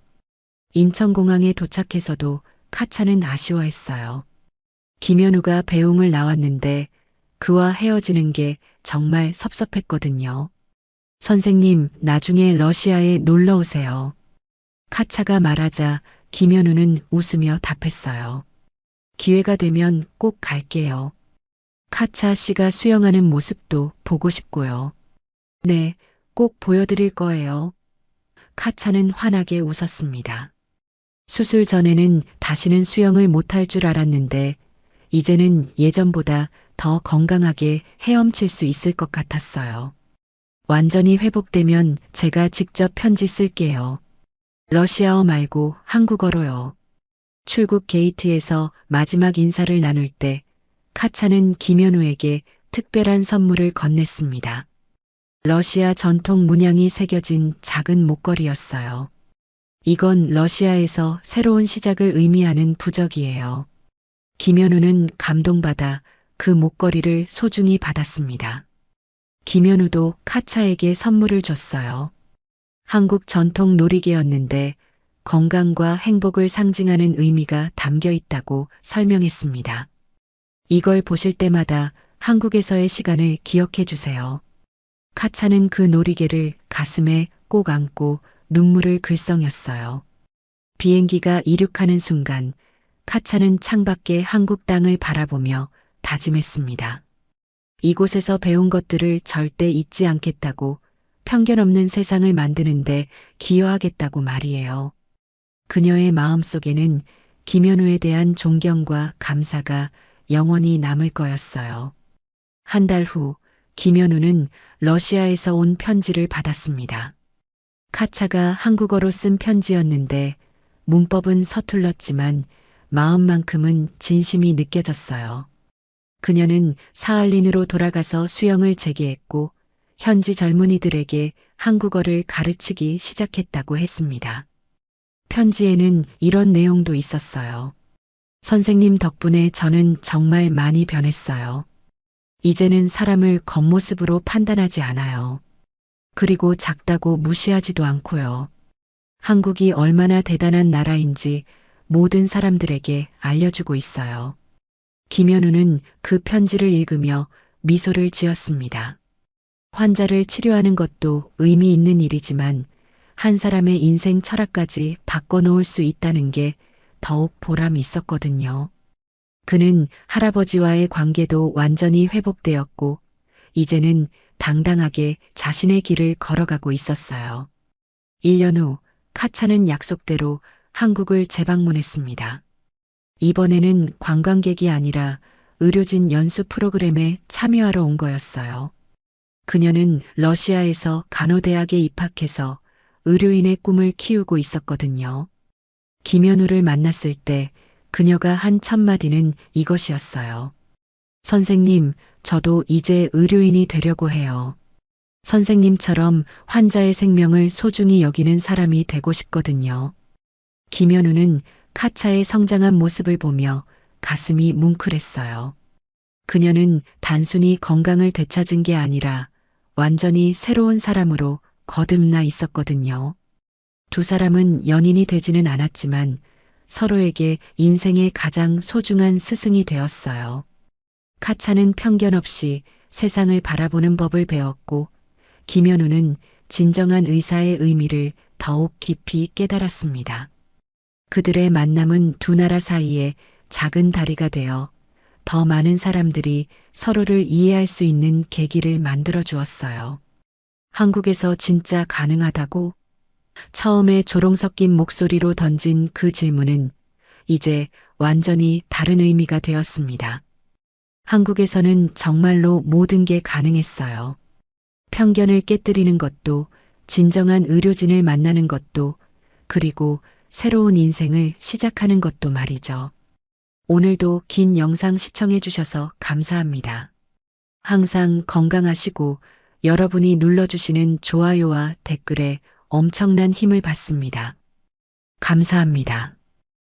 인천공항에 도착해서도 카차는 아쉬워했어요. 김현우가 배웅을 나왔는데 그와 헤어지는 게 정말 섭섭했거든요. 선생님, 나중에 러시아에 놀러 오세요. 카차가 말하자 김현우는 웃으며 답했어요. 기회가 되면 꼭 갈게요. 카차 씨가 수영하는 모습도 보고 싶고요. 네, 꼭 보여드릴 거예요. 카차는 환하게 웃었습니다. 수술 전에는 다시는 수영을 못할 줄 알았는데 이제는 예전보다 더 건강하게 헤엄칠 수 있을 것 같았어요. 완전히 회복되면 제가 직접 편지 쓸게요. 러시아어 말고 한국어로요. 출국 게이트에서 마지막 인사를 나눌 때 카차는 김현우에게 특별한 선물을 건넸습니다. 러시아 전통 문양이 새겨진 작은 목걸이였어요. 이건 러시아에서 새로운 시작을 의미하는 부적이에요. 김현우는 감동받아 그 목걸이를 소중히 받았습니다. 김현우도 카차에게 선물을 줬어요. 한국 전통 놀이개였는데 건강과 행복을 상징하는 의미가 담겨 있다고 설명했습니다. 이걸 보실 때마다 한국에서의 시간을 기억해 주세요. 카차는 그 놀이개를 가슴에 꼭 안고 눈물을 글썽였어요. 비행기가 이륙하는 순간 카차는 창밖의 한국 땅을 바라보며 다짐했습니다. 이곳에서 배운 것들을 절대 잊지 않겠다고, 편견 없는 세상을 만드는데 기여하겠다고 말이에요. 그녀의 마음속에는 김현우에 대한 존경과 감사가 영원히 남을 거였어요. 한 달 후, 김현우는 러시아에서 온 편지를 받았습니다. 카차가 한국어로 쓴 편지였는데 문법은 서툴렀지만 마음만큼은 진심이 느껴졌어요. 그녀는 사할린으로 돌아가서 수영을 재개했고 현지 젊은이들에게 한국어를 가르치기 시작했다고 했습니다. 편지에는 이런 내용도 있었어요. 선생님 덕분에 저는 정말 많이 변했어요. 이제는 사람을 겉모습으로 판단하지 않아요. 그리고 작다고 무시하지도 않고요. 한국이 얼마나 대단한 나라인지 모든 사람들에게 알려주고 있어요. 김현우는 그 편지를 읽으며 미소를 지었습니다. 환자를 치료하는 것도 의미 있는 일이지만 한 사람의 인생 철학까지 바꿔놓을 수 있다는 게 더욱 보람이 있었거든요. 그는 할아버지와의 관계도 완전히 회복되었고 이제는 당당하게 자신의 길을 걸어가고 있었어요. 1년 후 카차는 약속대로 한국을 재방문했습니다. 이번에는 관광객이 아니라 의료진 연수 프로그램에 참여하러 온 거였어요. 그녀는 러시아에서 간호대학에 입학해서 의료인의 꿈을 키우고 있었거든요. 김현우를 만났을 때 그녀가 한 첫 마디는 이것이었어요. 선생님, 저도 이제 의료인이 되려고 해요. 선생님처럼 환자의 생명을 소중히 여기는 사람이 되고 싶거든요. 김현우는 카차의 성장한 모습을 보며 가슴이 뭉클했어요. 그녀는 단순히 건강을 되찾은 게 아니라 완전히 새로운 사람으로 거듭나 있었거든요. 두 사람은 연인이 되지는 않았지만 서로에게 인생의 가장 소중한 스승이 되었어요. 카차는 편견 없이 세상을 바라보는 법을 배웠고 김현우는 진정한 의사의 의미를 더욱 깊이 깨달았습니다. 그들의 만남은 두 나라 사이에 작은 다리가 되어 더 많은 사람들이 서로를 이해할 수 있는 계기를 만들어 주었어요. 한국에서 진짜 가능하다고? 처음에 조롱 섞인 목소리로 던진 그 질문은 이제 완전히 다른 의미가 되었습니다. 한국에서는 정말로 모든 게 가능했어요. 편견을 깨뜨리는 것도, 진정한 의료진을 만나는 것도, 그리고 새로운 인생을 시작하는 것도 말이죠. 오늘도 긴 영상 시청해 주셔서 감사합니다. 항상 건강하시고 여러분이 눌러주시는 좋아요와 댓글에 엄청난 힘을 받습니다. 감사합니다.